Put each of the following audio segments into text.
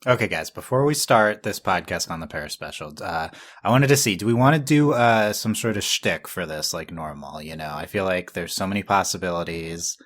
Okay, guys, before we start this podcast on the Paris special, I wanted to see, do we want to do some sort of shtick for this like normal? You know, I feel like there's so many possibilities.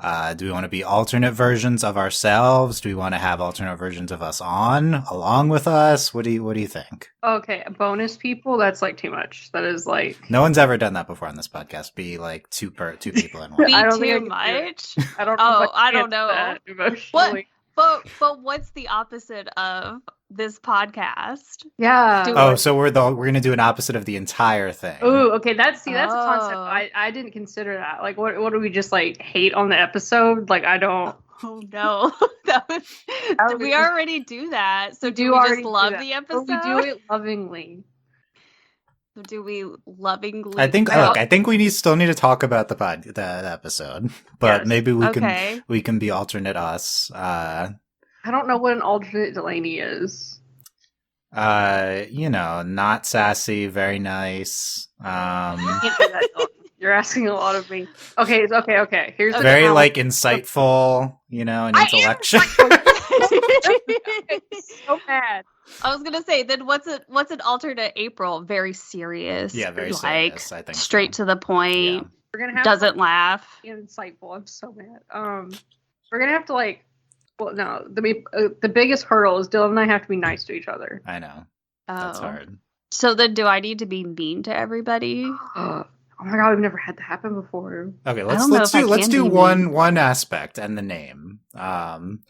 Do we want to be alternate versions of ourselves? Do we want to have alternate versions of us on along with us? What do you think? Okay, bonus people, that's like too much. That is like No one's ever done that before on this podcast. Be like two people in one. Be I don't too think I can do much? I don't know. Oh, I don't know. That emotionally. But what's the opposite of this podcast? Yeah. Oh, so we're gonna do an opposite of the entire thing. Ooh, okay. That's a concept. Oh. I didn't consider that. Like, what do we just like hate on the episode? Like, I don't. Oh no, we already do that. So do we already just do love that. the But episode? we do it lovingly. Do we lovingly? I think we still need to talk about the episode, but Yes. maybe we Okay. can be alternate us. I don't know what an alternate Delaney is. Not sassy, very nice. Can't do that, Dylan. You're asking a lot of me. Okay. Here's the Very challenge. like insightful, and I am intellectual. so mad. I was gonna say, then what's an alternate April? Very serious. Yeah, very like, serious, I think so. straight to the point. We're gonna have Doesn't laugh. insightful. I'm so mad. We're gonna have to like. Well, no. The biggest hurdle is Dylan and I have to be nice to each other. I know. That's Oh. hard. So then, do I need to be mean to everybody? Oh my god, we've never had that happen before. Okay, don't know let's if I do can be one aspect and the name.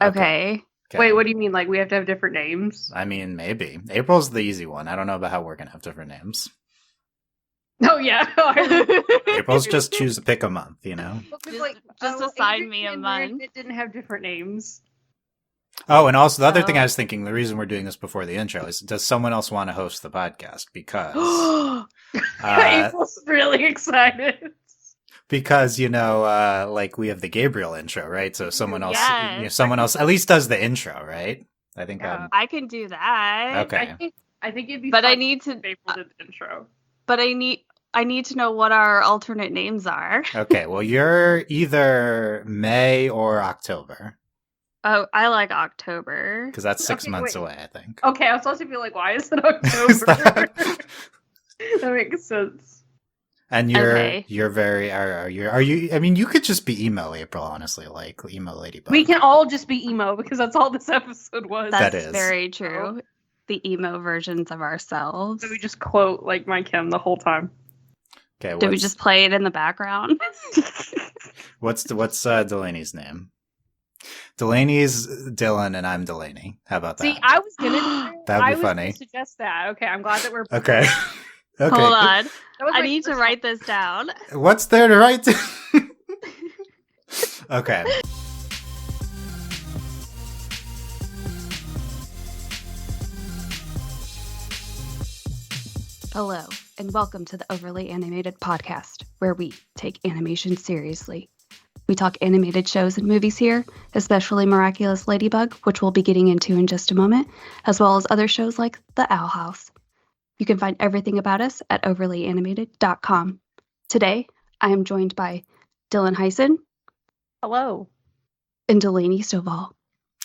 Okay. Wait, what do you mean? Like we have to have different names? I mean, maybe. April's the easy one. I don't know about how we're gonna have different names. Oh yeah. April's just pick a month, Just assign me a month. It didn't have different names. Oh, and also the other thing Oh. I was thinking, the reason we're doing this before the intro is, does someone else want to host the podcast? Because, April's really excited. because like we have the Gabriel intro, right? So someone else, Yes. someone else at least does the intro, right? I think. Yeah. I can do that. Okay. I think it'd be. But I fun need to. if April did the intro. But I need to know what our alternate names are. Okay. Well, you're either May or October, Oh, I like October. because that's 6 Okay, months wait. away, I think. Okay, I was supposed to be like, why is it Is October? that- That makes sense. And you're Okay. you're very are you? I mean, you could just be emo April, honestly, like emo ladybug. We can all just be emo because that's all this episode was. That That's is. very true. The emo versions of ourselves. So we just quote like my Kim the whole time. Okay. Do we just play it in the background? What's Delaney's name? Delaney's Dylan, and I'm Delaney. How about that? See, I was gonna. That'd be I was funny. Gonna suggest that. Okay, I'm glad that we're. Okay. Okay. Hold on. That was I my need to first- write this down. What's there to write? Okay. Hello, and welcome to the Overly Animated Podcast, where we take animation seriously. We talk animated shows and movies here, especially Miraculous Ladybug, which we'll be getting into in just a moment, as well as other shows like The Owl House. You can find everything about us at overlyanimated.com. Today, I am joined by Dylan Hysen Hello. and Delaney Stovall.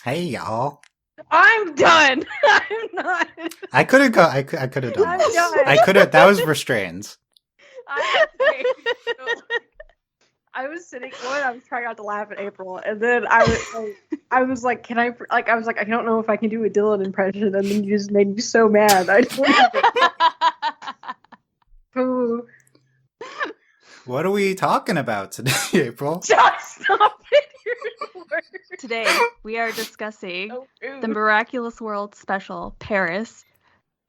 Hey, y'all. I'm done. I'm not. I could have I could have done I'm this. done. I could have. That was restrained. I was sitting. I was trying not to laugh at April, and then I was like, "Can I?" Like, I was like, "I don't know if I can do a Dylan impression," and then you just made me so mad. I don't. Ooh. What are we talking about today, April? Just stop it. You're the worst. Today, we are discussing So rude. the Miraculous World Special, Paris,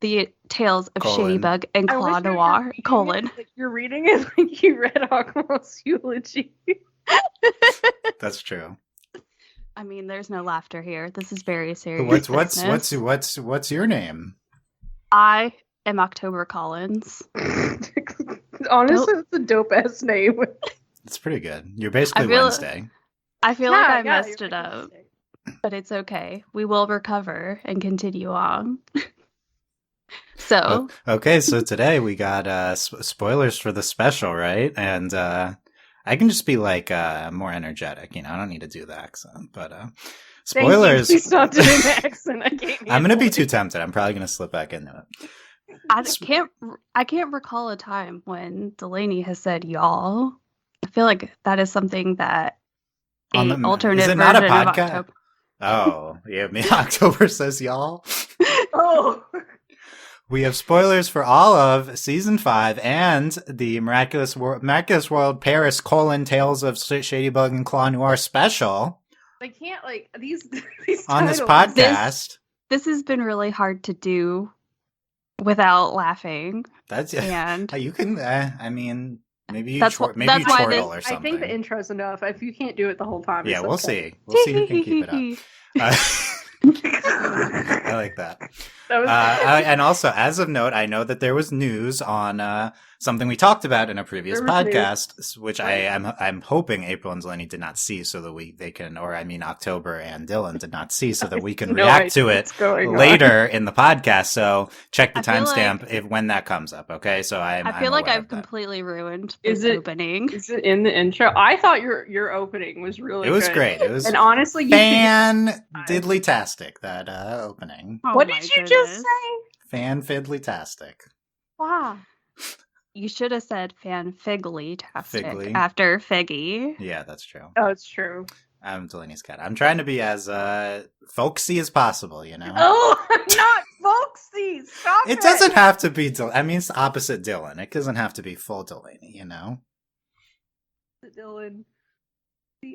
the tales of Colon. Shadybug and I Claw wish you were Noir, reading colon. it like you're reading it like you read Aquamal's eulogy. That's true. I mean, there's no laughter here. This is very serious. What's your name? I am October Collins. Honestly, it's a dope ass name. It's pretty good. You're basically I feel- Wednesday. I feel like I Yeah, messed you're it up, fantastic. but it's okay. We will recover and continue on. So, Okay, so today we got spoilers for the special, right? And I can just be like more energetic, I don't need to do the accent, but Thank you. spoilers. Please stop doing the accent. I can't I'm gonna be too tempted. I'm probably gonna slip back into it. I can't recall a time when Delaney has said y'all. I feel like that is something that alternate is it not a version of podcast? October. Oh, yeah, me October says y'all. Oh. We have spoilers for all of season 5 and the Miraculous World Paris : Tales of Shadybug and Claw Noir special. They can't these on this titles. podcast. This has been really hard to do without laughing. That's and you can. I mean, maybe you that's chortle or something. I think the intro's enough. If you can't do it the whole time, yeah, we'll okay. see. We'll see who can keep it up. I like that. And also, as of note, I know that there was news on something we talked about in a previous podcast, which I'm hoping April and Delaney did not see, so that they can, or I mean October and Dylan did not see, so that we can react to it later in the podcast. So check the timestamp when that comes up. Okay, so I feel like I've completely ruined this opening. Is it in the intro? I thought your opening was really. It was good. Great. It was, and honestly, fan-diddly-tastic, that opening. Oh, what did you just say? Fan-fiddly-tastic. Wow. You should have said fan-figgly-tastic after Figgy. Yeah, that's true. Oh, it's true. I'm Delaney's cat. I'm trying to be as folksy as possible, you know? Oh, I'm not folksy. Stop it. It doesn't have to be I mean, it's opposite Dylan. It doesn't have to be full Delaney, you know? Dylan.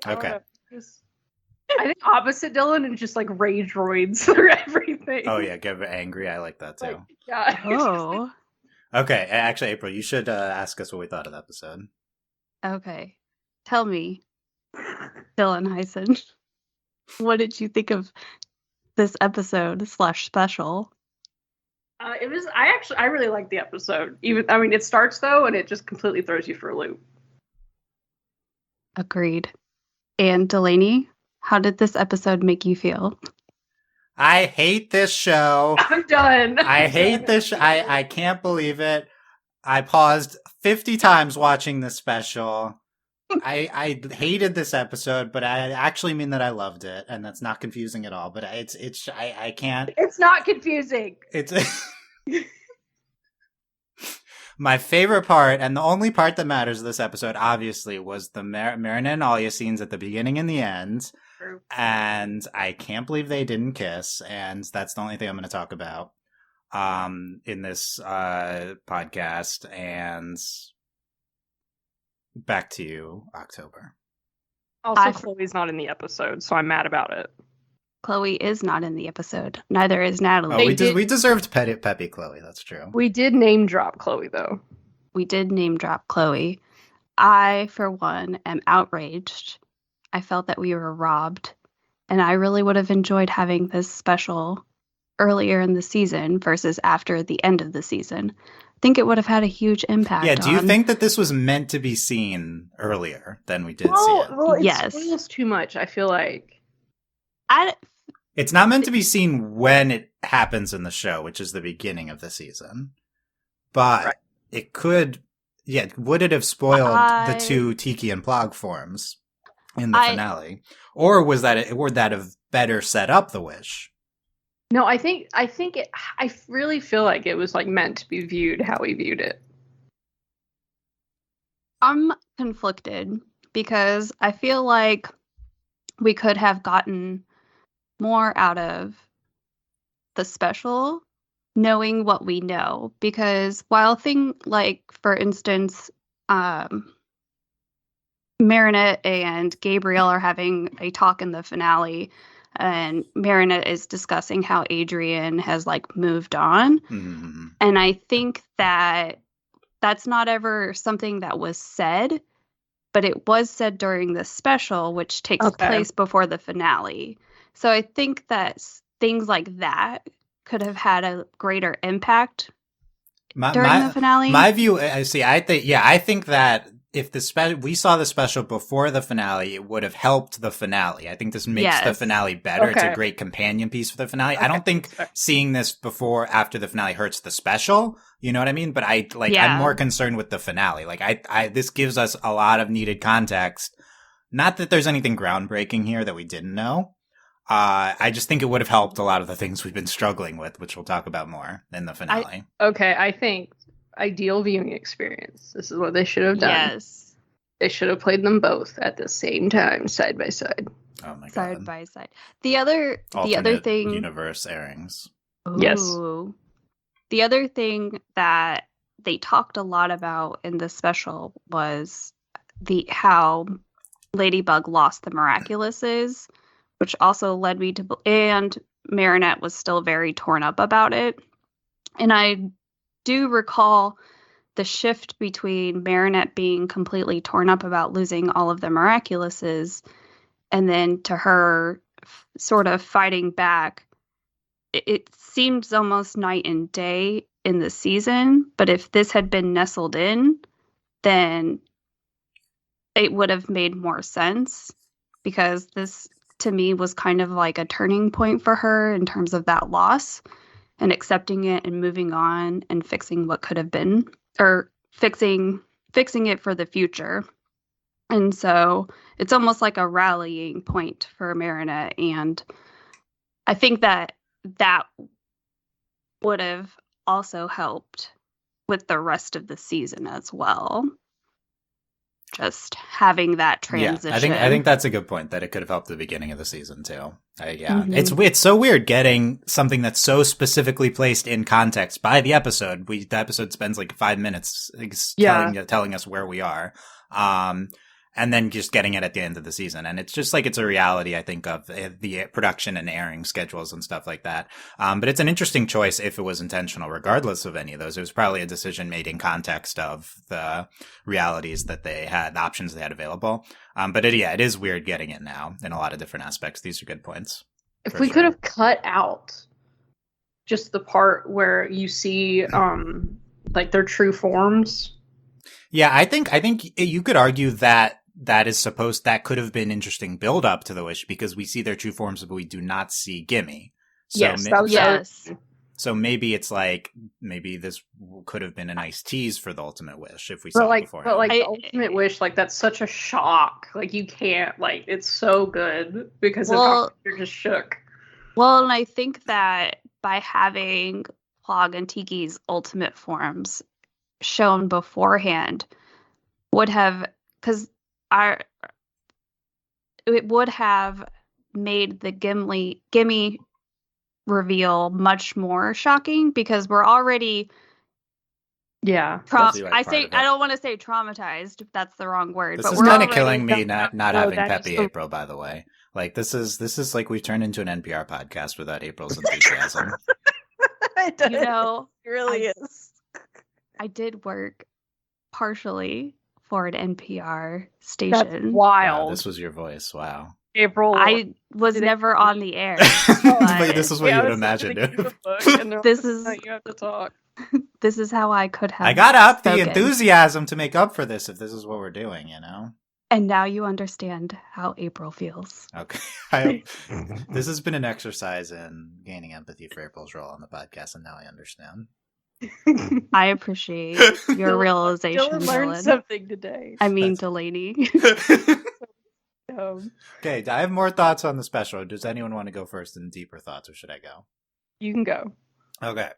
Okay. I think opposite Dylan and just rage roids for everything. Oh yeah, get angry. I like that too. Yeah. Oh. Okay, actually, April, you should ask us what we thought of the episode. Okay. Tell me, Dylan Hysen, what did you think of this episode / special? I really liked the episode. It starts though, and it just completely throws you for a loop. Agreed. And Delaney, how did this episode make you feel? I hate this show. I'm done. I hate this. I can't believe it. I paused 50 times watching this special. I hated this episode, but I actually mean that I loved it, and that's not confusing at all. But I can't. It's not confusing. It's my favorite part, and the only part that matters of this episode, obviously, was the Marina and Alya scenes at the beginning and the end. True. And I can't believe they didn't kiss, and that's the only thing I'm going to talk about in this podcast. And back to you, October. Also, Chloe's not in the episode, so I'm mad about it. Chloe is not in the episode. Neither is Natalie. Oh, we deserved Peppy Chloe. That's true. We did name drop Chloe, though. We did name drop Chloe. I, for one, am outraged. I felt that we were robbed. And I really would have enjoyed having this special earlier in the season versus after the end of the season. I think it would have had a huge impact. Yeah, do you think that this was meant to be seen earlier than we did see it? Well, it yes. spoils too much, I feel like. It's not meant to be seen when it happens in the show, which is the beginning of the season. But it could, would it have spoiled the two Tiki and Plog forms in the finale? Or would that have better set up the wish? No, I really feel like it was meant to be viewed how we viewed it. I'm conflicted because I feel like we could have gotten more out of the special knowing what we know, because while for instance Marinette and Gabriel are having a talk in the finale, and Marinette is discussing how Adrian has moved on. Mm-hmm. And I think that that's not ever something that was said, but it was said during the special, which takes place before the finale. So I think that things like that could have had a greater impact during the finale. My view, I think that if we saw the special before the finale, it would have helped the finale. I think this makes the finale better. Okay. It's a great companion piece for the finale. Okay. I don't think seeing this after the finale hurts the special. You know what I mean? But I'm more concerned with the finale. This gives us a lot of needed context. Not that there's anything groundbreaking here that we didn't know. I just think it would have helped a lot of the things we've been struggling with, which we'll talk about more in the finale. I think ideal viewing experience. This is what they should have done. Yes. They should have played them both at the same time, side by side. Oh my god. Side by side. The other thing, universe airings. Ooh. Yes. The other thing that they talked a lot about in the special was how Ladybug lost the Miraculouses, which also led me to, and Marinette was still very torn up about it. And I do recall the shift between Marinette being completely torn up about losing all of the Miraculouses, and then to her sort of fighting back. It seems almost night and day in the season, but if this had been nestled in, then it would have made more sense, because this, to me, was kind of like a turning point for her in terms of that loss and accepting it and moving on and fixing what could have been, or fixing it for the future. And so it's almost like a rallying point for Marinette, and I think that would have also helped with the rest of the season as well. Just having that transition. Yeah, I think that's a good point, that it could have helped the beginning of the season too. It's so weird getting something that's so specifically placed in context by the episode. The episode spends like 5 minutes telling us where we are. And then just getting it at the end of the season. And it's just like, it's a reality, I think, of the production and airing schedules and stuff like that. But it's an interesting choice if it was intentional, regardless of any of those. It was probably a decision made in context of the realities that they had, the options they had available. But it is weird getting it now in a lot of different aspects. These are good points. If we could have cut out just the part where you see, like, their true forms. Yeah, I think you could argue that that could have been interesting build up to the wish, because we see their true forms, but we do not see Gimme. So So maybe it's like, maybe this could have been a nice tease for the ultimate wish if we saw it before. But the ultimate wish, like, that's such a shock. Like, you can't, like, it's so good because of how you're just shook. Well, and I think that by having Plog and Tiki's ultimate forms shown beforehand would have, because it would have made the Gimme reveal much more shocking, because we're already I don't want to say traumatized, if that's the wrong word. This is kind of killing me not having Peppy April, by the way. Like, this is like we've turned into an NPR podcast without April's enthusiasm. It really is. I did work partially for an NPR station. That's wild. Wow, this was your voice. Wow. April. I was never on the air. But this is what you would imagine. This is you have to talk. This is how I could have. I got up spoken. the enthusiasm to make up for this, if this is what we're doing, you know? And now you understand how April feels. Okay. This has been an exercise in gaining empathy for April's role on the podcast, and now I understand. I appreciate your realization. Dylan learned something today. Delaney. Okay, I have more thoughts on the special. Does anyone want to go first in deeper thoughts, or should I go? You can go. Okay.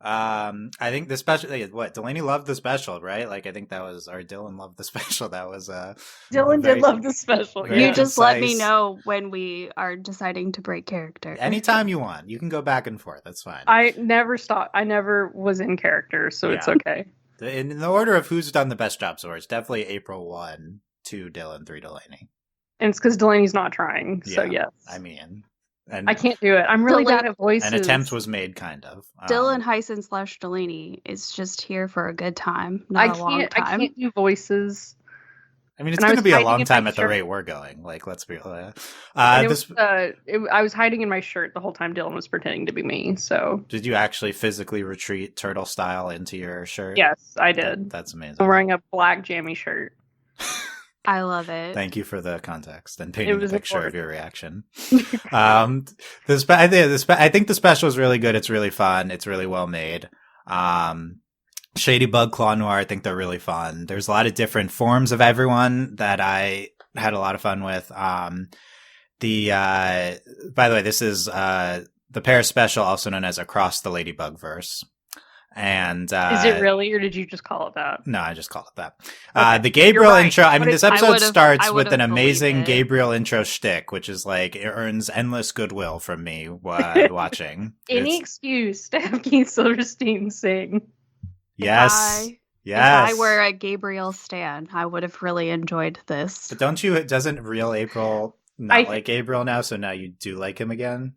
I think the special, Delaney loved the special, right? Like, I think that was, or Dylan loved the special. That was, Dylan did love the special. You just let me know when we are deciding to break character. Anytime you want. You can go back and forth. That's fine. I never stopped. I never was in character, so it's okay. In the order of who's done the best job so far, it's definitely April 1, 2 Dylan, 3 Delaney. And it's because Delaney's not trying, so yes. And I can't do it. I'm really bad at voices. An attempt was made, kind of. Dylan Hysen / Delaney is just here for a good time, not a long time. I can't do voices. I mean, it's going to be a long time at the rate we're going. Like, let's be real. I was hiding in my shirt the whole time Dylan was pretending to be me, so... Did you actually physically retreat turtle style into your shirt? Yes, I did. That's amazing. I'm wearing a black jammy shirt. I love it. Thank you for the context and painting the picture of your reaction. I think the special is really good. It's really fun. It's really well made. Shadybug, Claw Noir, I think they're really fun. There's a lot of different forms of everyone that I had a lot of fun with. By the way, this is the Paris Special, also known as Across the Ladybug Verse. And is it really, or did you just call it that? No, I just called it that. Okay. The Gabriel You're right. intro. I mean, this episode starts with an believed amazing it. Gabriel intro shtick, which is like it earns endless goodwill from me watching. Any excuse to have Keith Silverstein sing. Yes. If I were a Gabriel stan, I would have really enjoyed this. But don't you? Doesn't real April not like Gabriel now? So now you do like him again?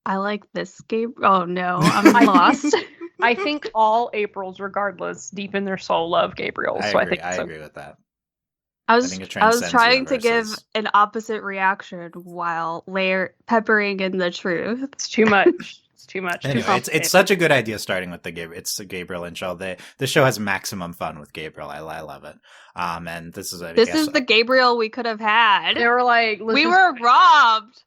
I like this Gabriel. Oh no, I'm lost. I think all Aprils, regardless, deep in their soul, love Gabriel. I So agree. I think agree with that. I was think it I was transcends trying to give universes. an opposite reaction while peppering in the truth. it's too much. It's too much. Anyway, it's such a good idea starting with the Gabriel intro. The show has maximum fun with Gabriel. I love it. And this is the Gabriel we could have had. They were like, we were robbed.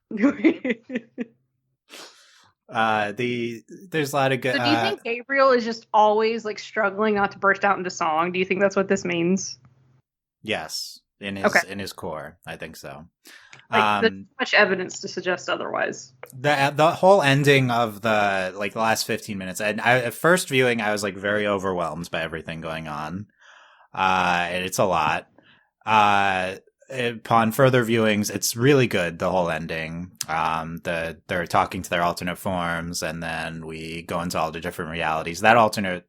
There's a lot of good. So do you think Gabriel is just always like struggling not to burst out into song? Do you think that's what this means? Yes, in his core, I think so. There's much evidence to suggest otherwise. The whole ending of the last 15 minutes, and at first viewing, I was like very overwhelmed by everything going on. And it's a lot. Upon further viewings, it's really good. The whole ending, they're talking to their alternate forms, and then we go into all the different realities. That alternate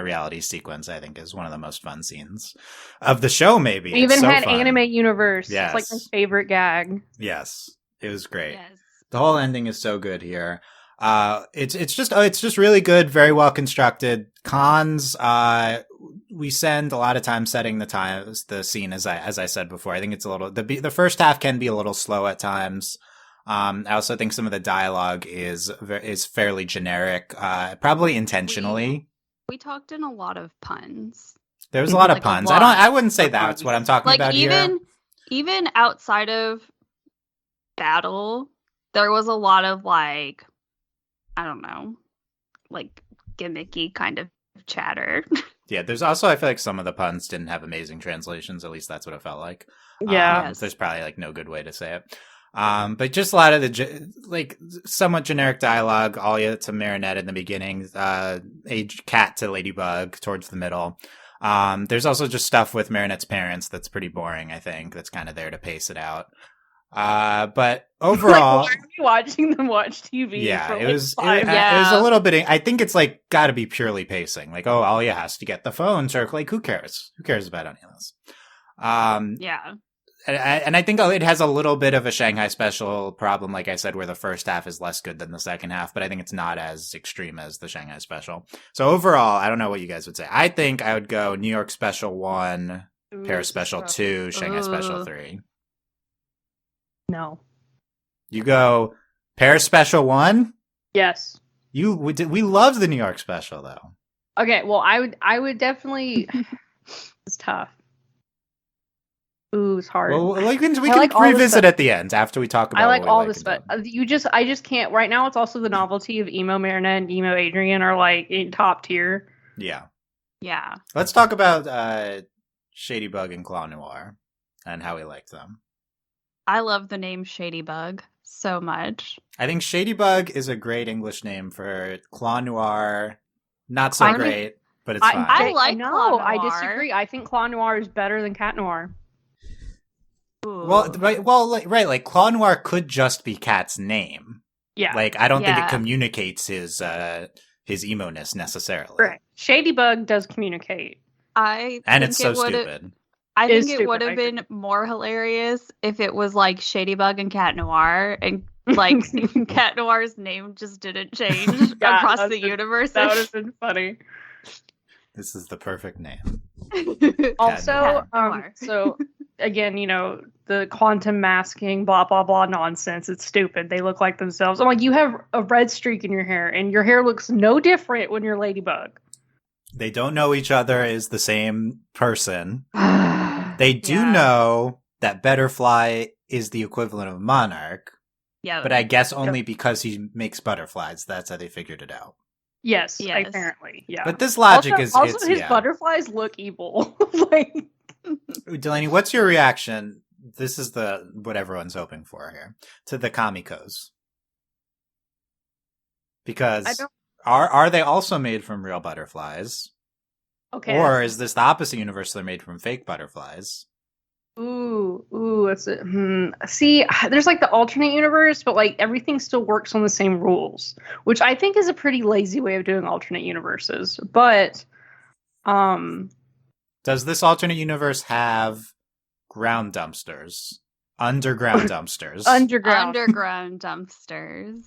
reality sequence, I think, is one of the most fun scenes of the show. Maybe we even had Anime Universe. Yes. It's like my favorite gag. Yes, it was great. Yes. The whole ending is so good here. It's just really good, very well constructed. Cons, we spend a lot of time setting the scene, as I said before. I think it's a little the first half can be a little slow at times. I also think some of the dialogue is fairly generic, probably intentionally. We talked in a lot of puns. There was a lot of puns. I wouldn't say that's what I'm talking about here. Even outside of battle, there was a lot of I don't know, gimmicky kind of chatter. Yeah, there's also, I feel like some of the puns didn't have amazing translations. At least that's what it felt like. Yeah. Yes. There's probably no good way to say it. But just a lot of the somewhat generic dialogue. Alia to Marinette in the beginning, a cat to Ladybug towards the middle. There's also just stuff with Marinette's parents that's pretty boring. I think that's kind of there to pace it out. But overall, why are we watching them watch TV? Yeah, for it was Yeah. a little bit. I think it's got to be purely pacing. Alia has to get the phone. So who cares? Who cares about any of this? Yeah. And I think it has a little bit of a Shanghai Special problem, like I said, where the first half is less good than the second half, but I think it's not as extreme as the Shanghai Special. So overall, I don't know what you guys would say. I think I would go New York Special 1, Paris Special 2, Shanghai Special 3. No. You go Paris Special 1? Yes. We love the New York Special, though. Okay, well, I would definitely. It's tough. Ooh, it's hard. Well, we can all the revisit stuff. at the end after we talk about. I like what we all like this and stuff. don't. I just can't. Right now, it's also the novelty of emo Marinette and emo Adrian are in top tier. Yeah. Yeah. Let's talk about Shadybug and Claw Noir and how we liked them. I love the name Shadybug so much. I think Shadybug is a great English name for Claw Noir. Not so great, but it's fine. I like Claw Noir. I disagree. I think Claw Noir is better than Cat Noir. Ooh. Right. Claw Noir could just be Cat's name. Yeah. I don't think it Yeah. communicates his emo-ness necessarily. Right. Shadybug does communicate. And it's so stupid. I It is think it stupid, would I have agree. been more hilarious if it was Shadybug and Cat Noir, and Cat Noir's name just didn't change Yeah, across the universe. That would have been funny. This is the perfect name. Also, Cat Noir. so again, the quantum masking, blah blah blah nonsense. It's stupid. They look like themselves. I'm like, you have a red streak in your hair, and your hair looks no different when you're Ladybug. They don't know each other is the same person. They do Yeah. know that Betterfly is the equivalent of Monarch, Yeah. but I guess only because he makes butterflies. That's how they figured it out. Yes, Yes. apparently, yeah. But this logic also his butterflies look evil. Delaney, what's your reaction this is what everyone's hoping for here, to the Kamikos. Because are they also made from real butterflies? Okay. Or is this the opposite universe? They're made from fake butterflies. Ooh, that's it. See, there's like the alternate universe, but like everything still works on the same rules, which I think is a pretty lazy way of doing alternate universes. But, does this alternate universe have ground dumpsters? Underground dumpsters? Underground dumpsters.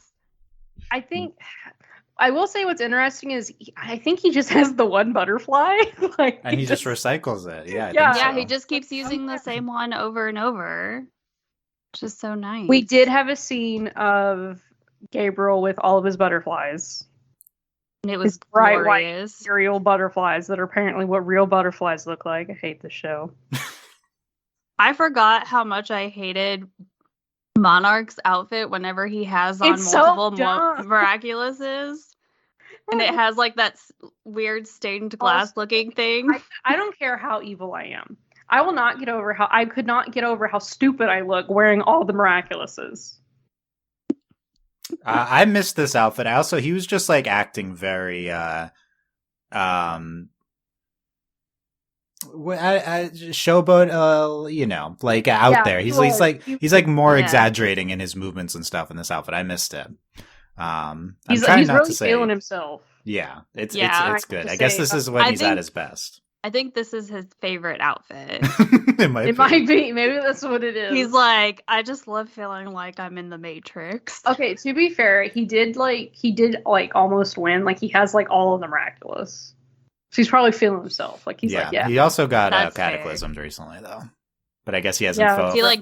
I think I will say what's interesting is I think he just has the one butterfly, like, and he just recycles it. Yeah, Yeah. Yeah, he just keeps using the same one over and over. Just so nice. We did have a scene of Gabriel with all of his butterflies. And it was His bright glorious. white real butterflies that are apparently what real butterflies look like. I hate this show. I forgot how much I hated Monarch's outfit whenever he has on It's so multiple dumb. Miraculouses. And it has like that weird stained glass looking thing. I don't care how evil I am. I will not get over how I could not get over how stupid I look wearing all the Miraculouses. I missed this outfit. He was just like acting very showboat, like out there. He's like more exaggerating in his movements and stuff in this outfit. I missed it. He's not really to say feeling himself. Yeah, it's good. I to guess say, this is when he's at his best. I think this is his favorite outfit. It might be. Maybe that's what it is. He's like, I just love feeling like I'm in the Matrix. Okay, to be fair, he did almost win. Like he has like all of the Miraculous. So he's probably feeling himself. Like he's He also got That's cataclysmed recently though. But I guess he hasn't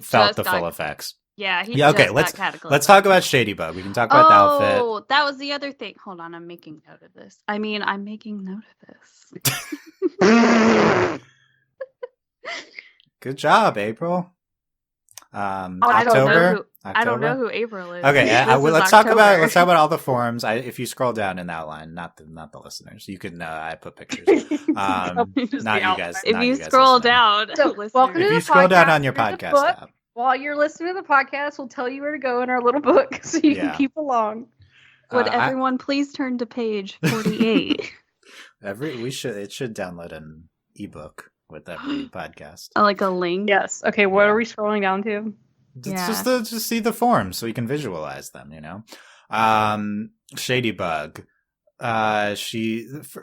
felt the full effects. Yeah, okay, let's talk about Shadybug. We can talk about the outfit. Oh, that was the other thing. Hold on, I'm making note of this. I'm making note of this. Good job, April. I don't know who April is. Okay, let's talk about all the forms. If you scroll down in the outline, not the listeners, you can. I put pictures. Not you guys. If you scroll down, welcome to if the you scroll down on your There's a podcast book. app. While you're listening to the podcast, we'll tell you where to go in our little book so you can keep along. Would everyone please turn to page 48? It should download an ebook with every podcast. Like a link? Yes. Okay, what are we scrolling down to? Just see the forms so you can visualize them, Shadybug.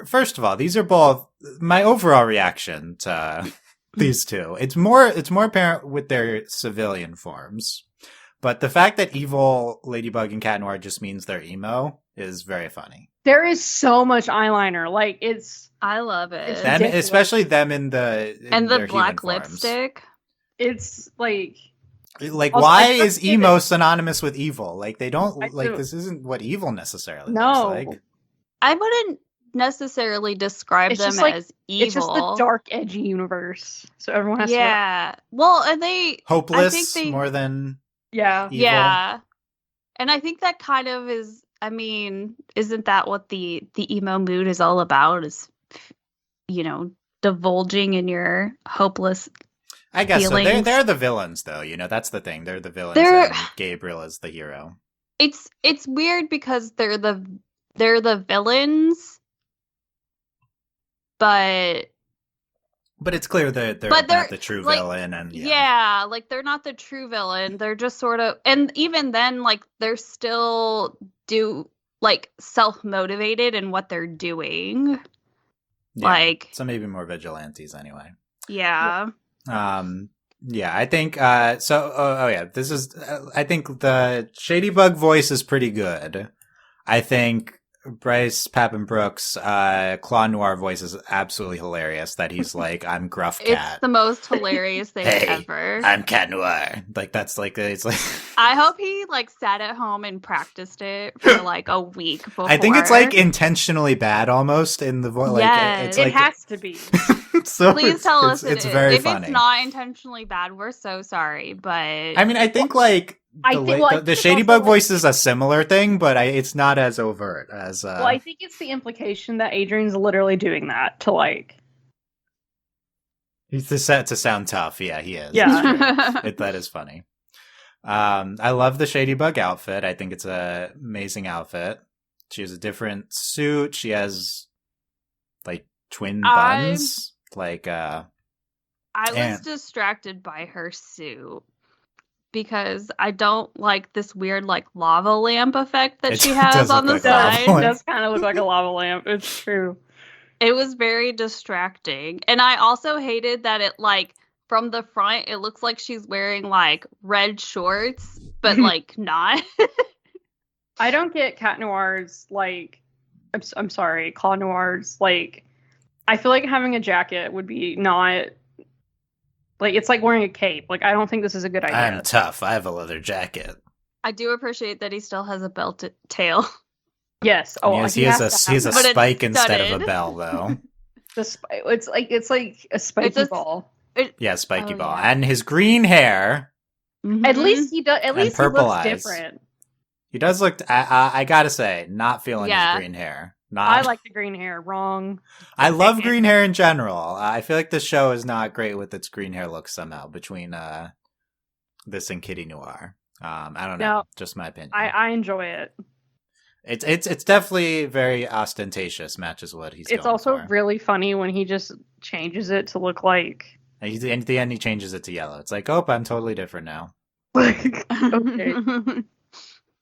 First of all, these are both my overall reaction to these two. It's more apparent with their civilian forms. But the fact that evil Ladybug and Cat Noir just means they're emo is very funny. There is so much eyeliner. Like I love it. And especially them in the black lipstick. It's like why is emo synonymous with evil? Like they don't this isn't what evil necessarily looks like. I wouldn't necessarily describe them as evil. It's just the dark, edgy universe. So everyone has to well, and they hopeless more than evil. Yeah. And I think that kind of is isn't that what the emo mood is all about, is divulging in your hopeless I guess feelings. So. They're the villains though, that's the thing. They're the villains and Gabriel is the hero. It's weird because they're the villains, but it's clear that they're not the true villain, and they're not the true villain. They're just sort of, and even then, they're still self-motivated in what they're doing. Yeah, so maybe more vigilantes anyway. Yeah. I think this is I think the Shadybug voice is pretty good. I think Bryce Papenbrook's Claw Noir voice is absolutely hilarious. That he's like, I'm Gruff Cat. It's the most hilarious thing ever. I'm Cat Noir. That's it's like. I hope he sat at home and practiced it for a week before. I think it's intentionally bad almost in the voice. Yes, it has to be. So please tell us it's very if funny. It's not intentionally bad, we're so sorry. But I think the Shadybug voice is a similar thing, but it's not as overt as. Well, I think it's the implication that Adrian's literally doing that to He's set to sound tough. Yeah, he is. Yeah. That is funny. I love the Shadybug outfit. I think it's an amazing outfit. She has a different suit. She has like twin buns. I was distracted by her suit because I don't like this weird like lava lamp effect that she has on the side. It does kind of look like a lava lamp. It's true. It was very distracting. And I also hated that it like from the front it looks like she's wearing like red shorts, but like not. I don't get Cat Noir's like I'm sorry, Claw Noir's like I feel like having a jacket would be not like it's like wearing a cape. Like I don't think this is a good idea. I'm tough. I have a leather jacket. I do appreciate that he still has a belted tail. Yes. Oh, he has a spike instead of a bell, though. It's like a spiky ball. Spiky ball, and his green hair. Mm-hmm. At least he does. At least he looks eyes. different. He does look. I gotta say, not feeling his green hair. I like the green hair. Wrong. I love green hair in general. I feel like the show is not great with its green hair look somehow between this and Kitty Noir. I don't know. Just my opinion. I enjoy it. It's definitely very ostentatious. Matches what he's. It's also really funny when he just changes it to look like. And at the end, he changes it to yellow. It's like, oh, I'm totally different now. Okay.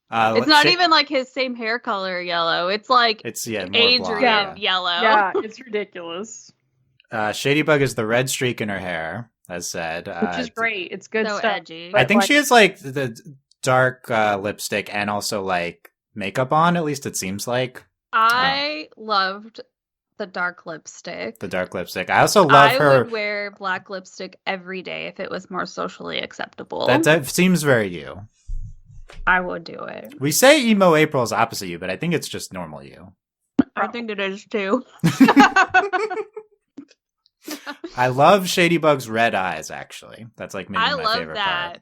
It's not even like his same hair color yellow. It's like Adrian yellow. Yeah, it's ridiculous. Shadybug is the red streak in her hair, as said. Which is great. It's good so stuff. Edgy. I think she has like the dark lipstick and also like makeup on, at least it seems like. I loved the dark lipstick. I also love her. I would wear black lipstick every day if it was more socially acceptable. That seems very you. I would do it. We say emo April is opposite you, but I think it's just normal you. I think it is too. I love Shadybug's red eyes, actually. That's like maybe my favorite part.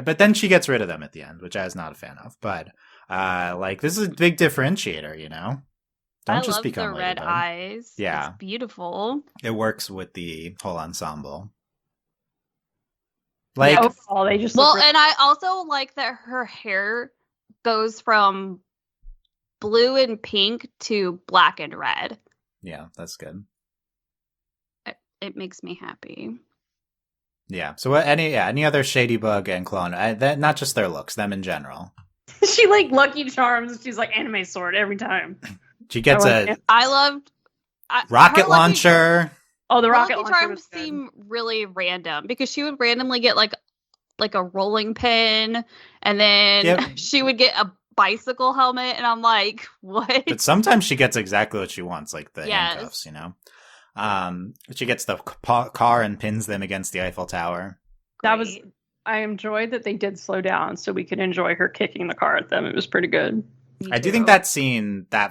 But then she gets rid of them at the end, which I was not a fan of. But this is a big differentiator, you know? Don't just become the red eyes. Yeah. It's beautiful. It works with the whole ensemble. Overall, they just and I also like that her hair goes from blue and pink to black and red. Yeah, that's good. It makes me happy. Yeah. So any other Shadybug and Claw Noir, not just their looks, them in general. She like Lucky Charms. She's like anime sword every time. She gets I loved rocket launcher. The rocket launcher charms seem really random because she would randomly get like a rolling pin, and then she would get a bicycle helmet, and I'm like, what? But sometimes she gets exactly what she wants, like the handcuffs, you know. She gets the car and pins them against the Eiffel Tower. I enjoyed that they did slow down so we could enjoy her kicking the car at them. It was pretty good. I do think that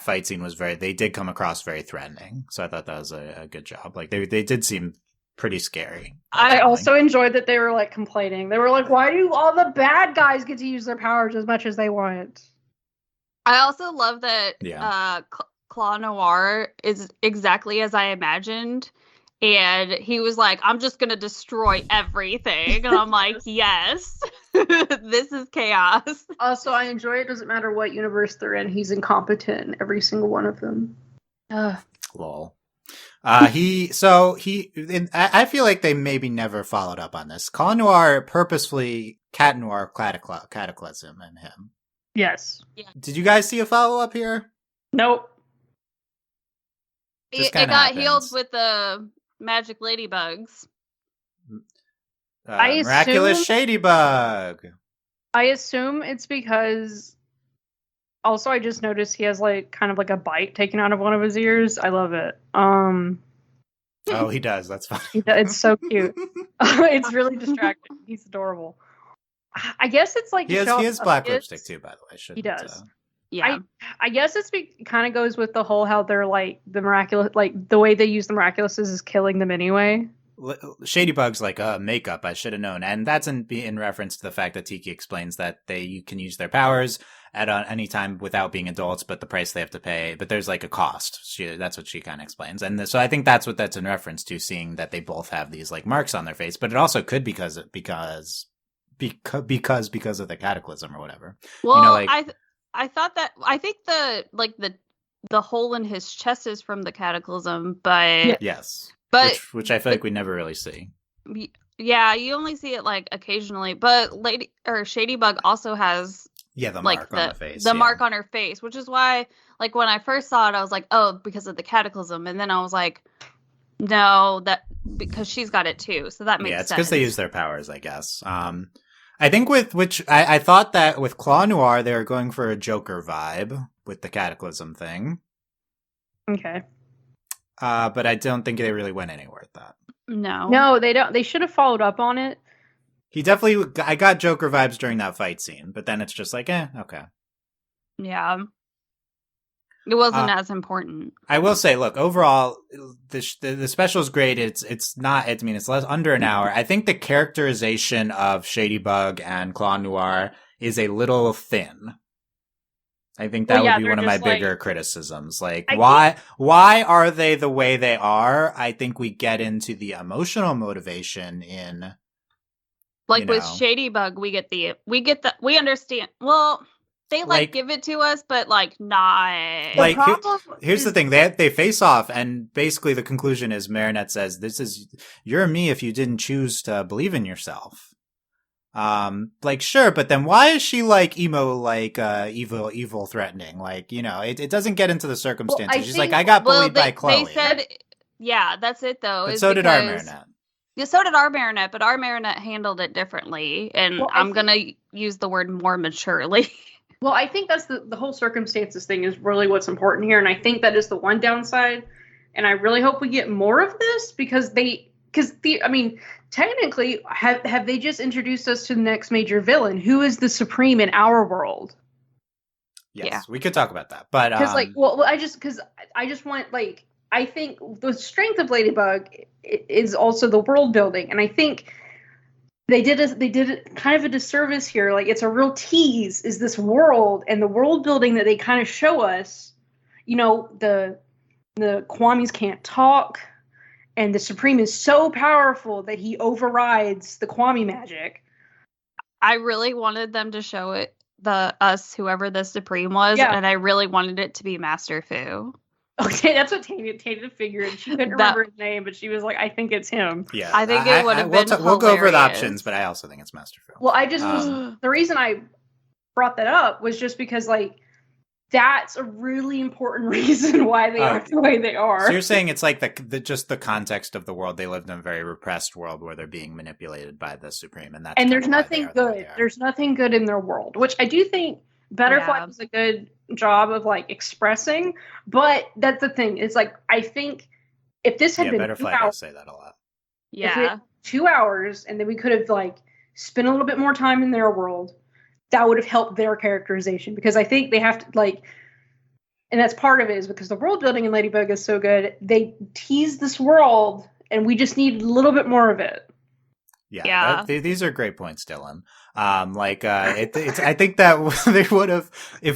fight scene was they did come across very threatening. So I thought that was a good job. Like they did seem pretty scary. I also enjoyed that they were like complaining. They were like, why do all the bad guys get to use their powers as much as they want? I also love that Claw Noir is exactly as I imagined. And he was like, I'm just going to destroy everything. And I'm like, yes, this is chaos. Also, I enjoy it. Doesn't matter what universe they're in. He's incompetent in every single one of them. Lol. I feel like they maybe never followed up on this. Claw Noir purposefully Cat Noir cataclysm in him. Yes. Yeah. Did you guys see a follow-up here? Nope. It got healed with the magic ladybugs. Miraculous Shadybug. I assume it's because. Also, I just noticed he has like kind of like a bite taken out of one of his ears. I love it. Oh, he does. That's fine. It's so cute. It's really distracting. He's adorable. I guess it's like he has black lipstick too. By the way, he does. Yeah, I guess kind of goes with the whole how they're like the miraculous, like the way they use the miraculous is killing them anyway. Shadybug's like, makeup, I should have known. And that's in reference to the fact that Tiki explains that you can use their powers at any time without being adults, but the price they have to pay, but there's like a cost. That's what she kind of explains. And so I think that's what that's in reference to, seeing that they both have these like marks on their face, but it also could because of the cataclysm or whatever. Well, you know, like, I thought that, I think the hole in his chest is from the cataclysm, but yes, but which I feel like we never really see. Yeah, you only see it like occasionally, but Shadybug also has the like mark on the face. The mark on her face, which is why, like, when I first saw it, I was like, oh, because of the cataclysm, and then I was like, no, that because she's got it too, so that makes sense. It's because they use their powers, I guess. I think I thought that with Claw Noir they were going for a Joker vibe with the cataclysm thing. Okay. But I don't think they really went anywhere with that. No, they don't. They should have followed up on it. I got Joker vibes during that fight scene, but then it's just like, okay. Yeah. It wasn't as important. I will say, look, overall, the special is great. It's not. I mean, it's less under an hour. I think the characterization of Shadybug and Claw Noir is a little thin. I think that would be one of my bigger criticisms. Like, why are they the way they are? I think we get into the emotional motivation in, like, with Shadybug, we understand. Well, they like give it to us, but like not. Like, here's the thing: they face off, and basically the conclusion is Marinette says, "You're me if you didn't choose to believe in yourself." Like, sure, but then why is she like emo, like evil threatening? Like, it doesn't get into the circumstances. Well, she's like, I got bullied by Chloe. They said, yeah, that's it though. But so did our Marinette. Yeah, so did our Marinette, but our Marinette handled it differently, and I'm gonna use the word more maturely. Well, I think that's the whole circumstances thing is really what's important here, and I think that is the one downside. And I really hope we get more of this because technically, have they just introduced us to the next major villain? Who is the Supreme in our world? Yes, we could talk about that, but because I just want, like, I think the strength of Ladybug is also the world building, and I think they did kind of a disservice here. Like, it's a real tease is this world and the world building that they kind of show us. The Kwamis can't talk. And the Supreme is so powerful that he overrides the Kwami magic. I really wanted them to show it, whoever the Supreme was, and I really wanted it to be Master Fu. Okay, that's what Tana figured. She couldn't remember his name, but she was like, I think it's him. Yeah, I think it would have been we'll go over the options, but I also think it's Master Fu. Well, the reason I brought that up was just because, like, that's a really important reason why they are the way they are. So you're saying it's like just the context of the world. They lived in a very repressed world where they're being manipulated by the Supreme, and there's nothing good. There's nothing good in their world, which I do think Betterfly does a good job of, like, expressing. But that's the thing. It's like, I think if this had been Betterfly does say that a lot. Yeah, 2 hours, and then we could have, like, spent a little bit more time in their world. That would have helped their characterization, because I think they have to, like, and that's part of it is because the world building in Ladybug is so good. They tease this world, and we just need a little bit more of it. Yeah. These are great points, Dylan. It's I think that they would have, you're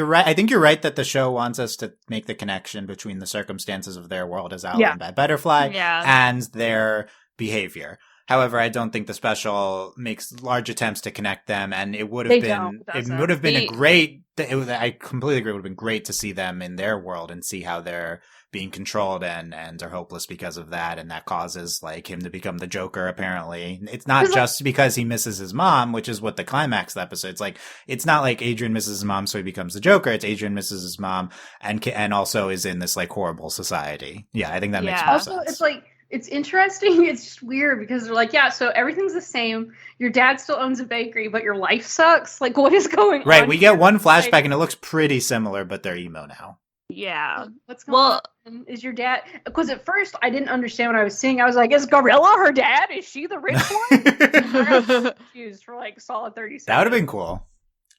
right. I think you're right that the show wants us to make the connection between the circumstances of their world as outlined by Betterfly and their behavior. However, I don't think the special makes large attempts to connect them, and it would have been great. I completely agree. It would have been great to see them in their world and see how they're being controlled and are hopeless because of that, and that causes, like, him to become the Joker. Apparently, it's not just because he misses his mom, which is what the climax of the episode. It's like, it's not like Adrian misses his mom, so he becomes the Joker. It's Adrian misses his mom and also is in this, like, horrible society. Yeah, I think that makes more sense. Also, it's like, it's interesting. It's just weird because they're like, yeah, so everything's the same. Your dad still owns a bakery, but your life sucks. Like, what is going on? Right, we get one flashback and it looks pretty similar, but they're emo now. Yeah. What's going on? Is your dad... Because at first, I didn't understand what I was seeing. I was like, is Gorilla her dad? Is she the rich one? I confused for, like, solid 30 seconds. That would have been cool.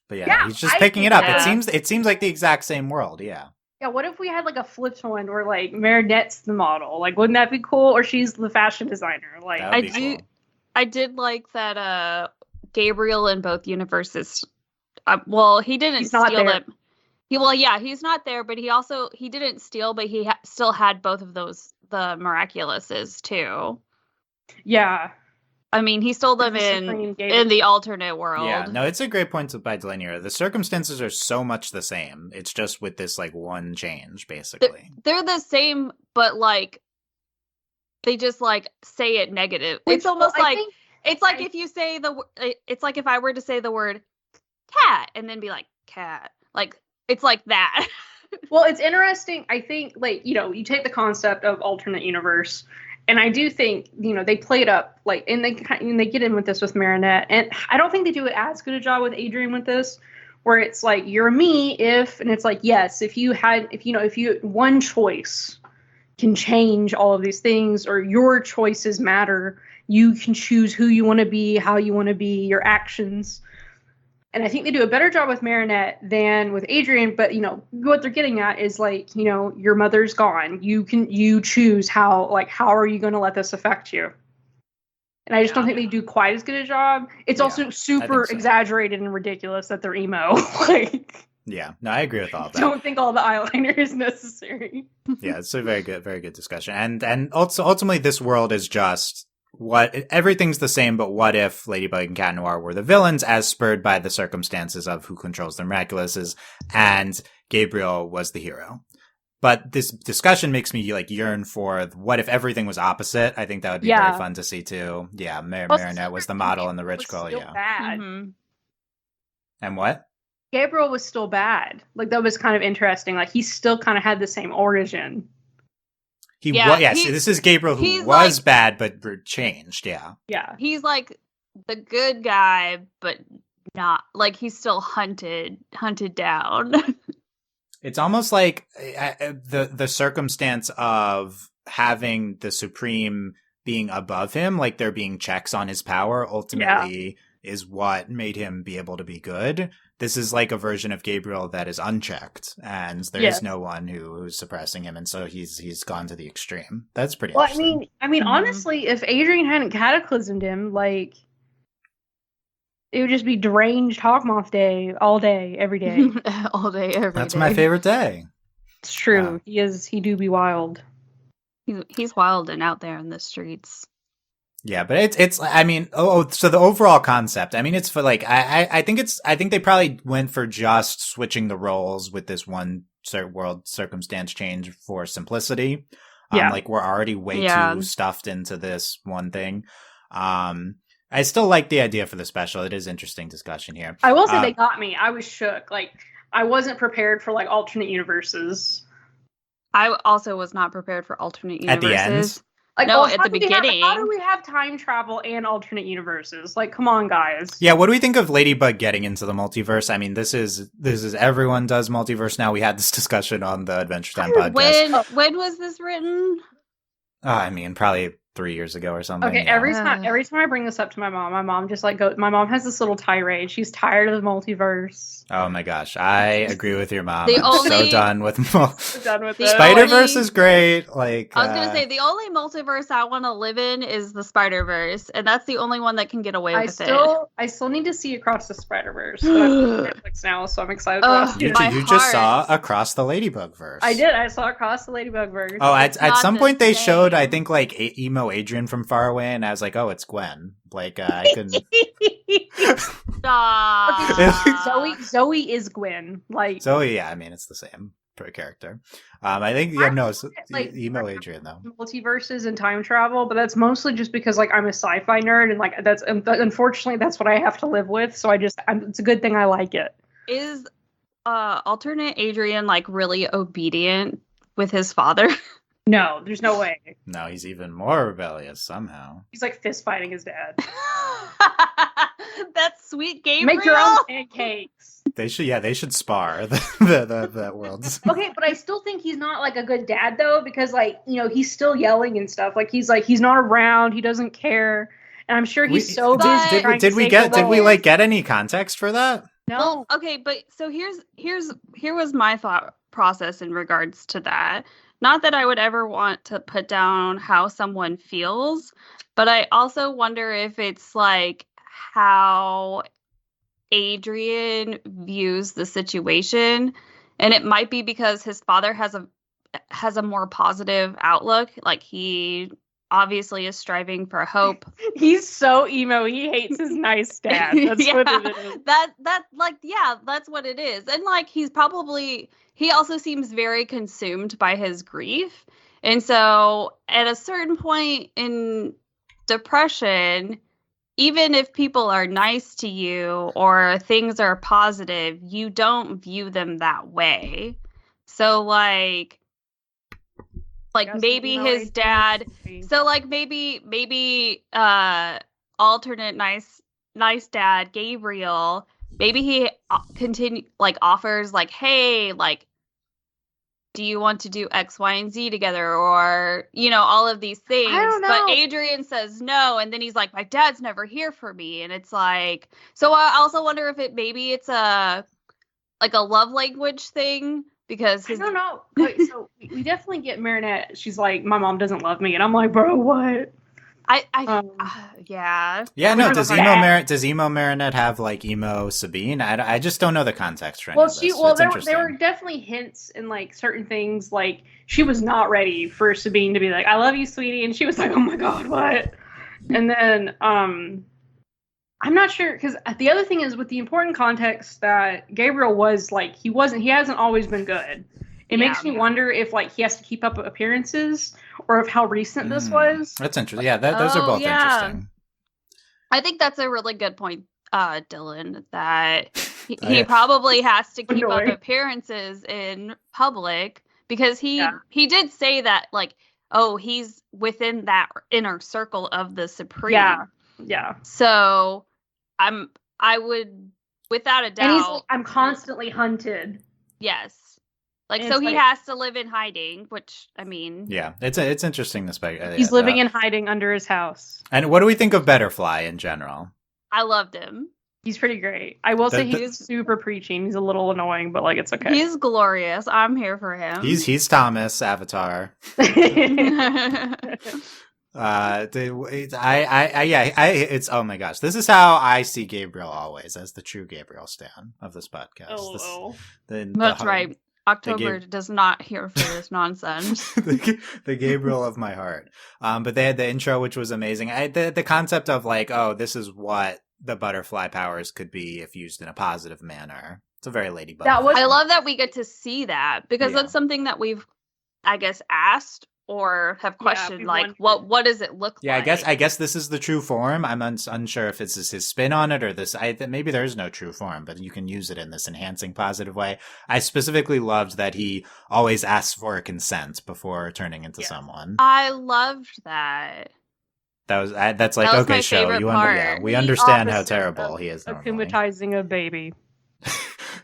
But yeah, he's just picking it up. It seems like the exact same world, yeah. Yeah, what if we had like a flipped one where like Marinette's the model? Like, wouldn't that be cool? Or she's the fashion designer? Like, That would be cool. I did like that Gabriel in both universes. Well, he didn't He's not steal there. them. He's not there, but he didn't steal, but he still had both of those, the Miraculouses too. yeah. I mean, he stole them The Supreme gave in it. the alternate world. Yeah, no, it's a great point by Delaney. The circumstances are so much the same. It's just with this like one change, basically. They're the same, but like they just like say it negative. It's almost like it's like if you say it's like if I were to say the word cat and then be like cat. Like it's like that. Well, it's interesting. I think, like, you take the concept of alternate universe, and I do think, they play it up, like, and they get in with this with Marinette, and I don't think they do as good a job with Adrian with this, where it's like, you're me if, and it's like, yes, if you one choice can change all of these things, or your choices matter, you can choose who you want to be, how you want to be, your actions. And I think they do a better job with Marinette than with Adrian, but what they're getting at is like, your mother's gone. You choose how are you going to let this affect you? And I just don't think they do quite as good a job. It's also super exaggerated and ridiculous that they're emo. Like, yeah, no, I agree with all of that. Don't think all the eyeliner is necessary. Yeah, it's a very good discussion. And also ultimately this world is just everything's the same, but what if Ladybug and Cat Noir were the villains as spurred by the circumstances of who controls the Miraculouses, and Gabriel was the hero? But this discussion makes me like yearn for what if everything was opposite. I think that would be very fun to see too. Yeah, Marinette was the model and the rich girl. Yeah, bad. Mm-hmm. And what? Gabriel was still bad. Like, that was kind of interesting. Like, he still kind of had the same origin. This is Gabriel who was like, bad but changed. Yeah, he's like the good guy, but not like he's still hunted down. It's almost like the circumstance of having the Supreme being above him, like there being checks on his power, ultimately is what made him be able to be good. This is like a version of Gabriel that is unchecked, and there's no one who's suppressing him, and so he's gone to the extreme. That's pretty interesting. I mean, honestly, if Adrian hadn't cataclysmed him, like, it would just be deranged Hawkmoth day, all day, every day. All day, every day. That's my favorite day. It's true. He do be wild. He's wild and out there in the streets. Yeah, but it's I mean, so the overall concept, I mean, it's for like, I think they probably went for just switching the roles with this one world circumstance change for simplicity. Like we're already way too stuffed into this one thing. I still like the idea for the special. It is interesting discussion here. I will say they got me. I was shook. Like, I wasn't prepared for like alternate universes. I also was not prepared for alternate universes. At the end? Like, no, at the beginning. How do we have time travel and alternate universes? Like, come on, guys. Yeah, what do we think of Ladybug getting into the multiverse? I mean, this is everyone does multiverse now. We had this discussion on the Adventure Time podcast. When was this written? I mean, probably 3 years ago or something. Okay, every time I bring this up to my mom just like goes. My mom has this little tirade. She's tired of the multiverse. Oh my gosh, I agree with your mom. I'm so done with Spider-Verse is great. Like, I was gonna say the only multiverse I want to live in is the Spider-Verse, and that's the only one that can get away with it. I still need to see Across the Spider-Verse. But I'm on Netflix now, so I'm excited. You just saw Across the Ladybug verse. I did. I saw Across the Ladybug verse. Oh, at some point they showed, I think, like emo Adrian from far away, and I was like, oh, it's Gwen. Like, I couldn't. Stop. Zoe is Gwen. Like, Zoe, yeah. I mean, it's the same character. I think emo Adrian though. Multiverses and time travel, but that's mostly just because like I'm a sci-fi nerd, and like that's unfortunately that's what I have to live with. So it's a good thing I like it. Is alternate Adrian like really obedient with his father? No, there's no way. No, he's even more rebellious somehow. He's like fist fighting his dad. That's sweet, Gabriel. Make your own pancakes. They should spar the worlds. Okay, but I still think he's not like a good dad though, because like, he's still yelling and stuff. Like he's not around, he doesn't care. And I'm sure he's so busy. Did we get any context for that? No. Well, okay, but so here was my thought process in regards to that. Not that I would ever want to put down how someone feels, but I also wonder if it's like how Adrian views the situation, and it might be because his father has a more positive outlook. Like, he obviously is striving for hope. He's so emo. He hates his nice dad. That's what it is. That's what it is. And like, he also seems very consumed by his grief. And so at a certain point in depression, even if people are nice to you or things are positive, you don't view them that way. So like maybe his dad, so like maybe alternate nice dad Gabriel, maybe he offers like, hey, like, do you want to do X, Y, and Z together? Or, all of these things. I don't know. But Adrian says no. And then he's like, my dad's never here for me. And it's like, so I also wonder if it's a love language thing, because I don't know. Wait, so we definitely get Marinette. She's like, my mom doesn't love me. And I'm like, bro, what? Yeah. Yeah, no, does emo Marinette have like emo Sabine? I just don't know the context for any of this. There were definitely hints in like certain things, like she was not ready for Sabine to be like, I love you, sweetie, and she was like, oh my god, what? And then I'm not sure, because the other thing is with the important context that Gabriel was like, he hasn't always been good. It makes me wonder if like he has to keep up appearances, or of how recent this was. That's interesting. Yeah, those are both interesting. I think that's a really good point, Dylan, that he probably has to keep up appearances in public, because he did say that, like, oh, he's within that inner circle of the Supreme. Yeah. So I would, without a doubt. And he's like, I'm constantly hunted. Yes. Like, so he has to live in hiding, which, I mean... Yeah, it's interesting to speculate. He's living in hiding under his house. And what do we think of Betterfly in general? I loved him. He's pretty great. I will say he's super preaching. He's a little annoying, but, like, it's okay. He's glorious. I'm here for him. He's Thomas, Avatar. It's oh my gosh, this is how I see Gabriel always, as the true Gabriel stan of this podcast. That's right. October does not hear for this nonsense. the Gabriel of my heart. But they had the intro, which was amazing. The concept of like, oh, this is what the butterfly powers could be if used in a positive manner. It's a very Ladybug. I love that we get to see that, because that's something that we've, I guess, asked or have questioned, like, what does it look like? Yeah, I guess this is the true form. I'm unsure if this is his spin on it, or this. Maybe there is no true form, but you can use it in this enhancing positive way. I specifically loved that he always asks for consent before turning into someone. I loved that. That's like, okay, show you we understand how terrible he is. Akumatizing a baby.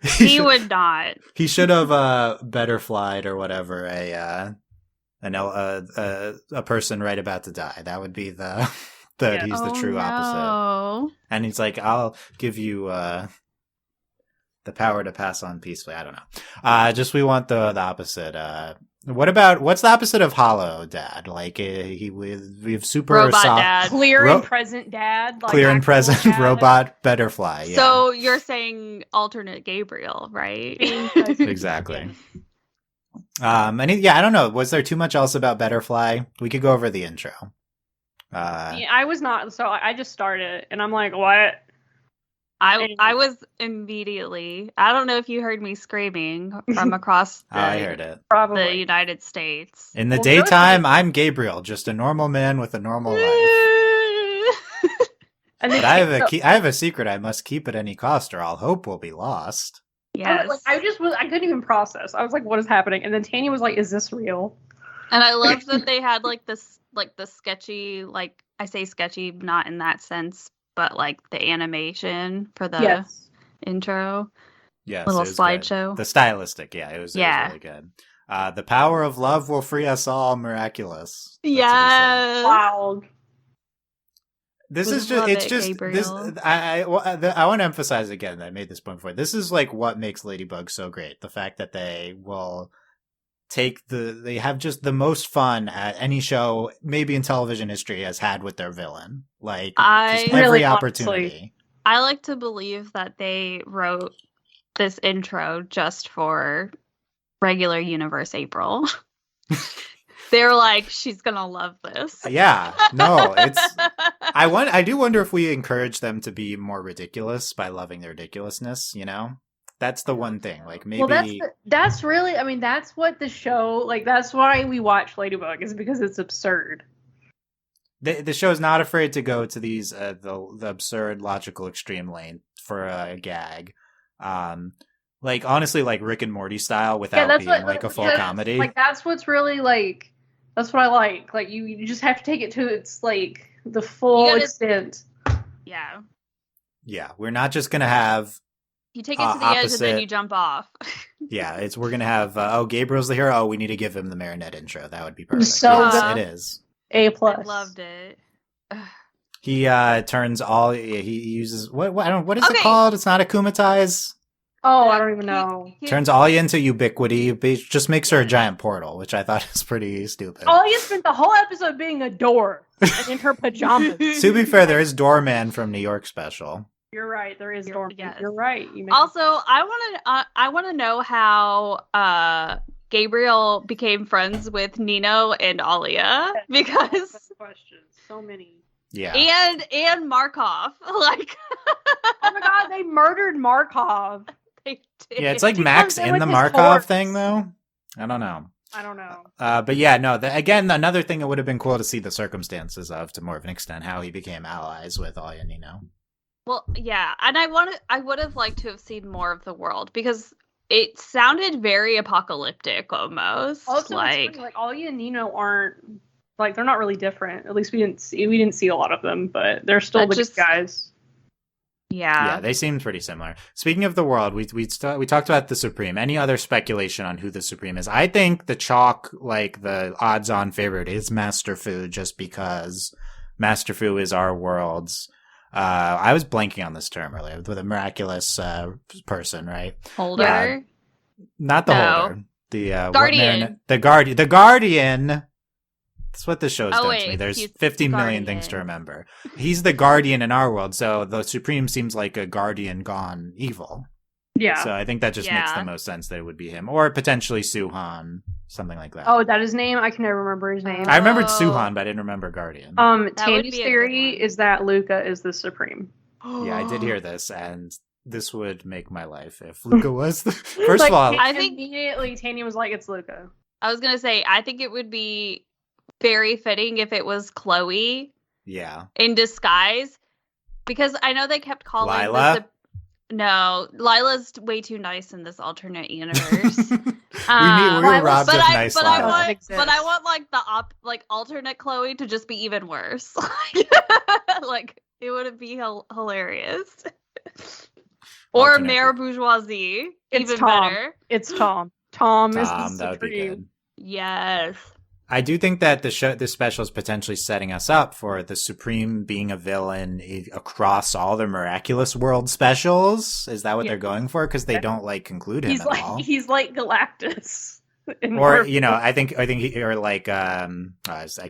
he would not. He should have better flied or whatever. A person right about to die. That would be he's the true opposite. And he's like, I'll give you the power to pass on peacefully. I don't know. Just we want the opposite. What's the opposite of hollow dad? Like we have super robot soft, dad, clear and present dad, like clear and present dad. Robot Betterfly. Yeah. So you're saying alternate Gabriel, right? Exactly. I don't know. Was there too much else about Betterfly? We could go over the intro. I was not. So I just started, and I'm like, what? I was immediately. I don't know if you heard me screaming from across I heard it. Probably. The United States. In the daytime, I'm Gabriel, just a normal man with a normal life. But I have a secret I must keep at any cost, or all hope will be lost. Yes. I couldn't even process. I was like, what is happening? And then Tanya was like, is this real? And I loved that they had like this, like the sketchy, like I say sketchy, not in that sense, but like the animation for the intro. Yes. Little slideshow. The stylistic. Yeah. It was really good. The power of love will free us all. Miraculous. Yes. Wow. This We is just, love it's it, just, this, Gabriel. I want to emphasize again, I made this point before. This is like what makes Ladybug so great. The fact that they will they have just the most fun at any show, maybe in television history, has had with their villain. Like, just Really, every honestly. opportunity. I like to believe that they wrote this intro just for regular universe April. They were like, she's gonna love this. Yeah, no, I do wonder if we encourage them to be more ridiculous by loving their ridiculousness, you know? That's the one thing. Like, maybe. Well, that's really, I mean, that's what the show, like, that's why we watch Ladybug, is because it's absurd. The show is not afraid to go to these the absurd logical extreme lane for a gag, like honestly, like Rick and Morty style, without being like a full comedy. Like that's what's really like, that's what I like. Like you just have to take it to its like the full extent. Yeah. Yeah, we're not just gonna have. You take it to the edge and then you jump off. Yeah, we're gonna have. Gabriel's the hero. Oh, we need to give him the Marinette intro. That would be perfect. So yes, it is. A+. I loved it. He turns all. He uses what is it called? It's not akumatize. Oh, I don't even know. Turns Alya into ubiquity. Just makes her a giant portal, which I thought is pretty stupid. Alya spent the whole episode being a door and in her pajamas. To be fair, there is Doorman from New York Special. You're right. There is Doorman. Yes. You're right. Also, I want to know how Gabriel became friends with Nino and Alya, because questions. So many. Yeah. And Markov. Like, oh my god, they murdered Markov. They did. Yeah, it's like Max in the Markov thing, though. I don't know. But yeah, no. Again, another thing that would have been cool to see the circumstances of, to more of an extent, how he became allies with Alya and Nino. Well, yeah, and I would have liked to have seen more of the world, because it sounded very apocalyptic almost. Also, like Alya and Nino aren't like, they're not really different. At least we didn't see a lot of them, but they're still the good guys. Yeah, they seem pretty similar. Speaking of the world, we talked about the Supreme. Any other speculation on who the Supreme is? I think the chalk, like the odds-on favorite, is Master Fu, just because Master Fu is our world's. I was blanking on this term earlier, with a miraculous person, right? Holder? Not the holder. The Guardian. The Guardian. That's what the show's done to me. There's 50 million things to remember. He's the Guardian in our world, so the Supreme seems like a Guardian gone evil. Yeah. So I think that just makes the most sense that it would be him. Or potentially Suhan, something like that. Oh, is that his name? I can never remember his name. I remembered Suhan, but I didn't remember Guardian. Tandy's theory is that Luca is the Supreme. Yeah, I did hear this, and this would make my life if Luca was the... First of all... I think immediately Tandy was like, it's Luca. I was going to say, I think it would be very fitting if it was Chloe. Yeah. In disguise. Because I know they kept calling Lila? No, Lila's way too nice in this alternate universe. we were robbed of nice Lila. But I want like the alternate Chloe to just be even worse. Like, it would be hilarious. Or Mayor Bourgeoisie, even better. It's Tom. Tom is the Supreme. That would be good. Yes. I do think that this special is potentially setting us up for the Supreme being a villain across all the Miraculous World specials. Is that what they're going for? Because they don't conclude him at all. He's like Galactus. Or I think he, or like I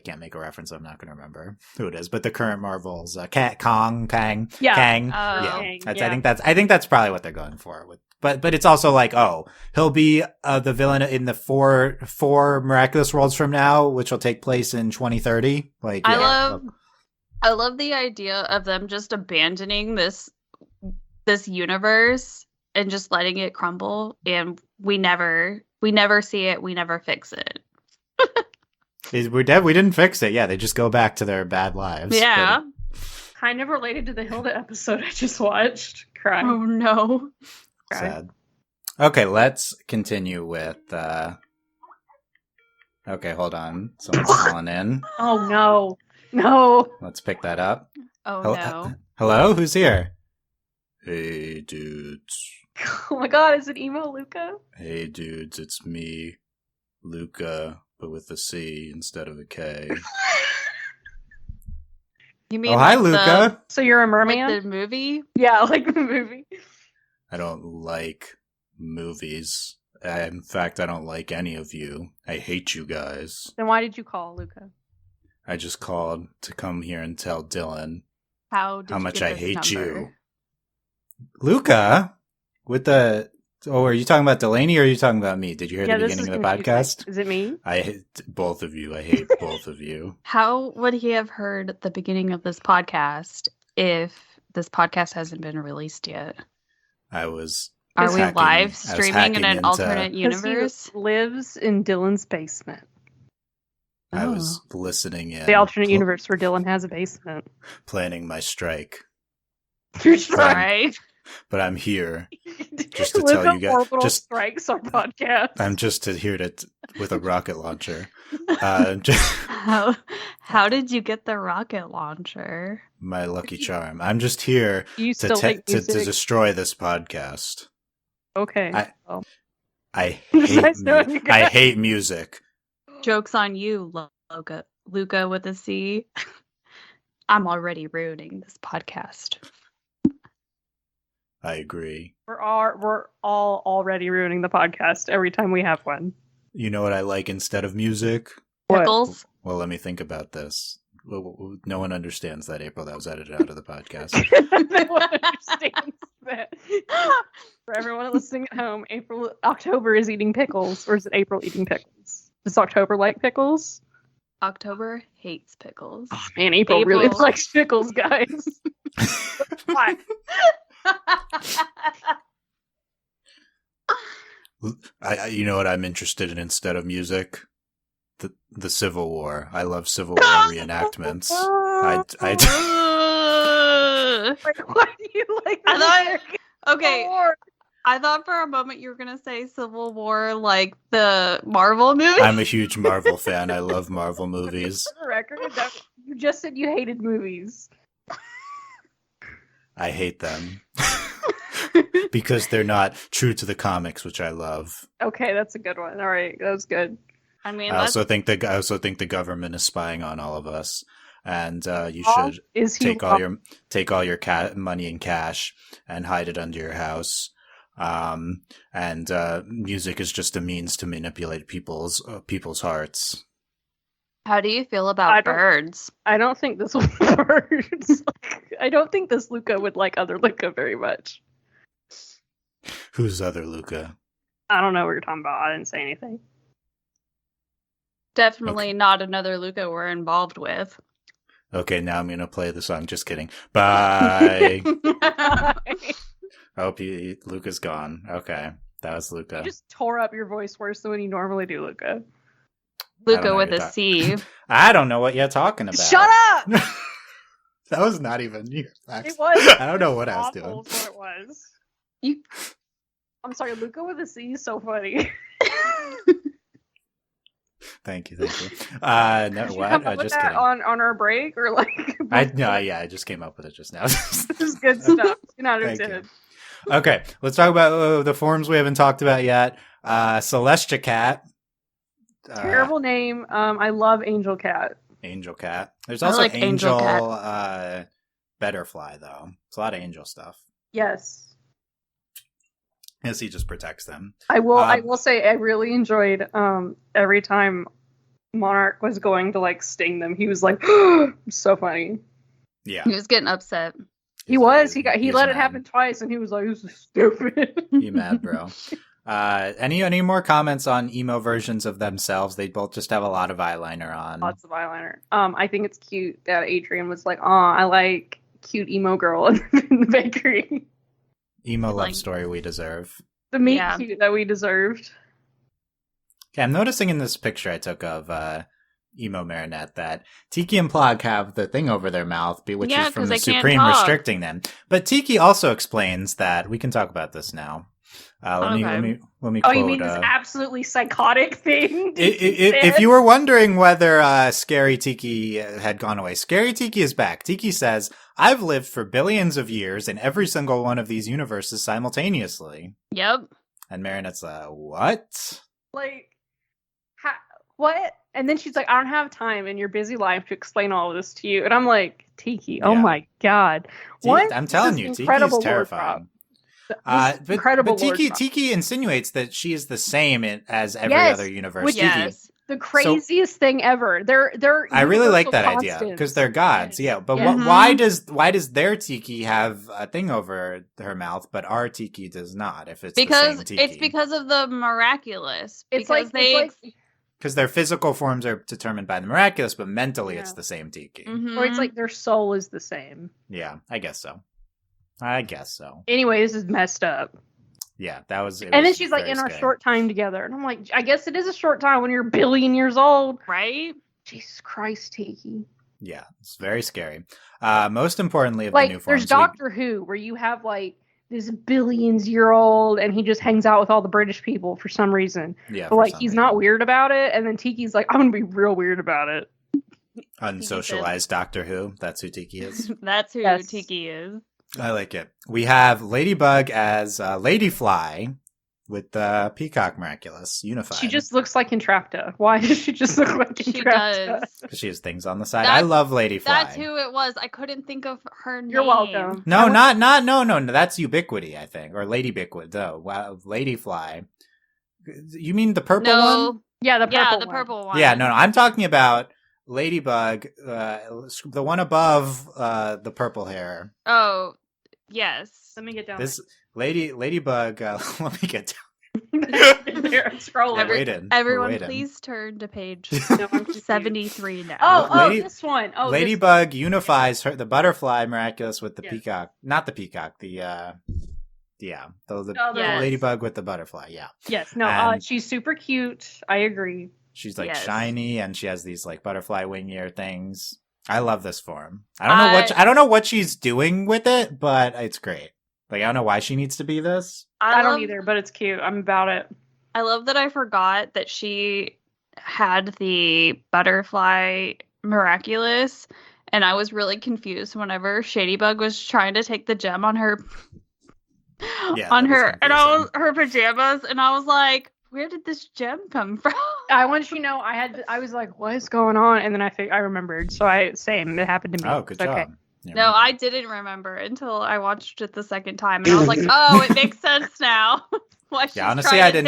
can't make a reference. I'm not going to remember who it is, but the current Marvels, Kang. Kang. I think that's probably what they're going for with. But it's also like, he'll be the villain in the four Miraculous Worlds from now, which will take place in 2030. I love the idea of them just abandoning this universe and just letting it crumble, and we never see it, we never fix it. We didn't fix it. Yeah, they just go back to their bad lives. Yeah. Kind of related to the Hilda episode I just watched. Cry. Oh no. Sad. Okay, let's continue with okay, hold on. Someone's calling in. Oh no. Let's pick that up. Oh no. Hello? Who's here? Hey dudes. Oh my god, is it emo Luca? Hey dudes, it's me, Luca, but with a C instead of a K. You mean Oh, hi, like Luca. So you're a merman? like the movie? Yeah, like the movie. I don't like movies. In fact, I don't like any of you. I hate you guys. Then why did you call, Luca? I just called to come here and tell Dylan How much you I get this hate number? you. Luca, with the... Oh, are you talking about Delaney or are you talking about me? Did you hear the beginning of the podcast? Is it me? I hate both of you. I hate both of you. How would he have heard the beginning of this podcast if this podcast hasn't been released yet? I was... Are we hacking- live I was streaming hacking in an into- alternate 'Cause universe? he lives in Dylan's basement. I was listening in. The alternate universe where Dylan has a basement. Planning my strike. You're Right. But I'm here just to tell you guys. Orbital Just strikes our podcast. I'm just here to with a rocket launcher. How did you get the rocket launcher? My lucky charm. I'm just here You to still like to music? destroy this podcast. Okay. I It's hate nice knowing you I guys. hate music. Joke's on you, Luca with a C. I'm already ruining this podcast. I agree. We're all already ruining the podcast every time we have one. You know what I like instead of music? What? Pickles? Well, let me think about this. No one understands that, April. That was edited out of the podcast. No one understands that. For everyone listening at home, October is eating pickles, or is it April eating pickles? Does October like pickles? October hates pickles. Oh, man, April really likes pickles, guys. Why? You know what I'm interested in instead of music? The Civil War. I love Civil War reenactments. Like, why do you like that? Okay, I thought for a moment you were gonna say Civil War, like the Marvel movie. I'm a huge Marvel fan. I love Marvel movies. For the record, you just said you hated movies. I hate them. Because they're not true to the comics, which I love. Okay, that's a good one. All right, that was good. I mean, I also think the government is spying on all of us, and you should take all your money in cash and hide it under your house. And music is just a means to manipulate people's hearts. how do you feel about birds? I don't think this will birds. I don't think this Luca would like other Luca very much. Who's other Luca? I don't know what you're talking about. I didn't say anything. Definitely not another Luca we're involved with. Okay, now I'm gonna play the song. Just kidding. Bye. I hope Luca's gone. Okay, that was Luca. You just tore up your voice worse than when you normally do, Luca. Luca with a C. I don't know what you're talking about. Shut up! That was not even you. It was. I don't know what I was doing. Awful is what it was. I'm sorry, Luca with a C is so funny. Thank you. No, Did you what? come up with Just that kidding. on our break or like? I just came up with it just now. This is good stuff. You're not Thank you. intended. Okay, let's talk about the forms we haven't talked about yet. Celestia Cat. Terrible name. I love Angel Cat. Angel Cat. There's I also like Angel Betterfly, though. It's a lot of angel stuff. Yes. Yes, he just protects them. I will say I really enjoyed every time Monarch was going to like sting them. He was like so funny. Yeah. He was getting upset. He let mad. it happen twice and he was like, this is stupid. You mad, bro. Any more comments on emo versions of themselves? They both just have a lot of eyeliner on. Lots of eyeliner. I think it's cute that Adrian was like, I like cute emo girl in the bakery. Emo love Like- story we deserve. The meat Yeah. cute that we deserved. Okay, I'm noticing in this picture I took of Emo Marinette that Tiki and Plog have the thing over their mouth, which Yeah, is from 'cause the they can't Supreme talk. restricting them. But Tiki also explains that we can talk about this now. Let me Oh, quote. you mean this absolutely psychotic thing? If you were wondering whether Scary Tiki had gone away, Scary Tiki is back. Tiki says, "I've lived for billions of years in every single one of these universes simultaneously." Yep. And Marinette's what? Like, what? And then she's like, I don't have time in your busy life to explain all of this to you. And I'm like, Tiki, oh Yeah. my God. What? I'm telling you, Tiki's terrifying. But Tiki insinuates that she is the same as every other universe. Which is the craziest thing ever. They're I really like that constants. idea because they're gods. Yeah, but Yeah. why does their Tiki have a thing over her mouth, but our Tiki does not? If it's the same Tiki. It's because of the miraculous. It's like because their physical forms are determined by the miraculous, but mentally it's the same Tiki. Mm-hmm. Or it's like their soul is the same. Yeah, I guess so. Anyway, this is messed up. Yeah, that was. And then she's like, in our short time together. And I'm like, I guess it is a short time when you're a billion years old. Right? Jesus Christ, Tiki. Yeah, it's very scary. Most importantly, of like, the new forms, there's Doctor Who, where you have like this billions-year-old, and he just hangs out with all the British people for some reason. Yeah, but like he's not weird about it. And then Tiki's like, I'm gonna be real weird about it. Unsocialized Doctor Who. That's who Tiki is. That's who Tiki is. I like it. We have Ladybug as Ladyfly with the Peacock Miraculous unified. She just looks like Entrapta. Why does she just look like Entrapta? She does. Because she has things on the side. I love Ladyfly. That's who it was. I couldn't think of her name. You're welcome. No, no. That's Ubiquity, I think. Or Ladybiquity. No, wow, Ladyfly. You mean the purple one? Yeah, the purple one. Yeah, no. I'm talking about Ladybug, the one above the purple hair. Oh, yes. Let me get down. This Ladybug. Let me get down. There, I'm scrolling. Everyone, please turn to page 73 now. Oh, this one. Oh, Ladybug unifies the butterfly miraculous with the peacock. Not the peacock. The Ladybug with the butterfly. Yeah. Yes. No. She's super cute. I agree. She's like shiny, and she has these like butterfly wing ear things. I love this form. I don't know what she's doing with it, but it's great. Like, I don't know why she needs to be this. I don't either, but it's cute. I'm about it. I love that I forgot that she had the butterfly miraculous, and I was really confused whenever Shadybug was trying to take the gem on her her pajamas, and I was like, where did this gem come from? I want you to know, I was like, what is going on? And then I remembered. So it happened to me. Oh, good job. Okay. No, I didn't remember until I watched it the second time, and I was like, "Oh, it makes sense now." Why she's honestly, I didn't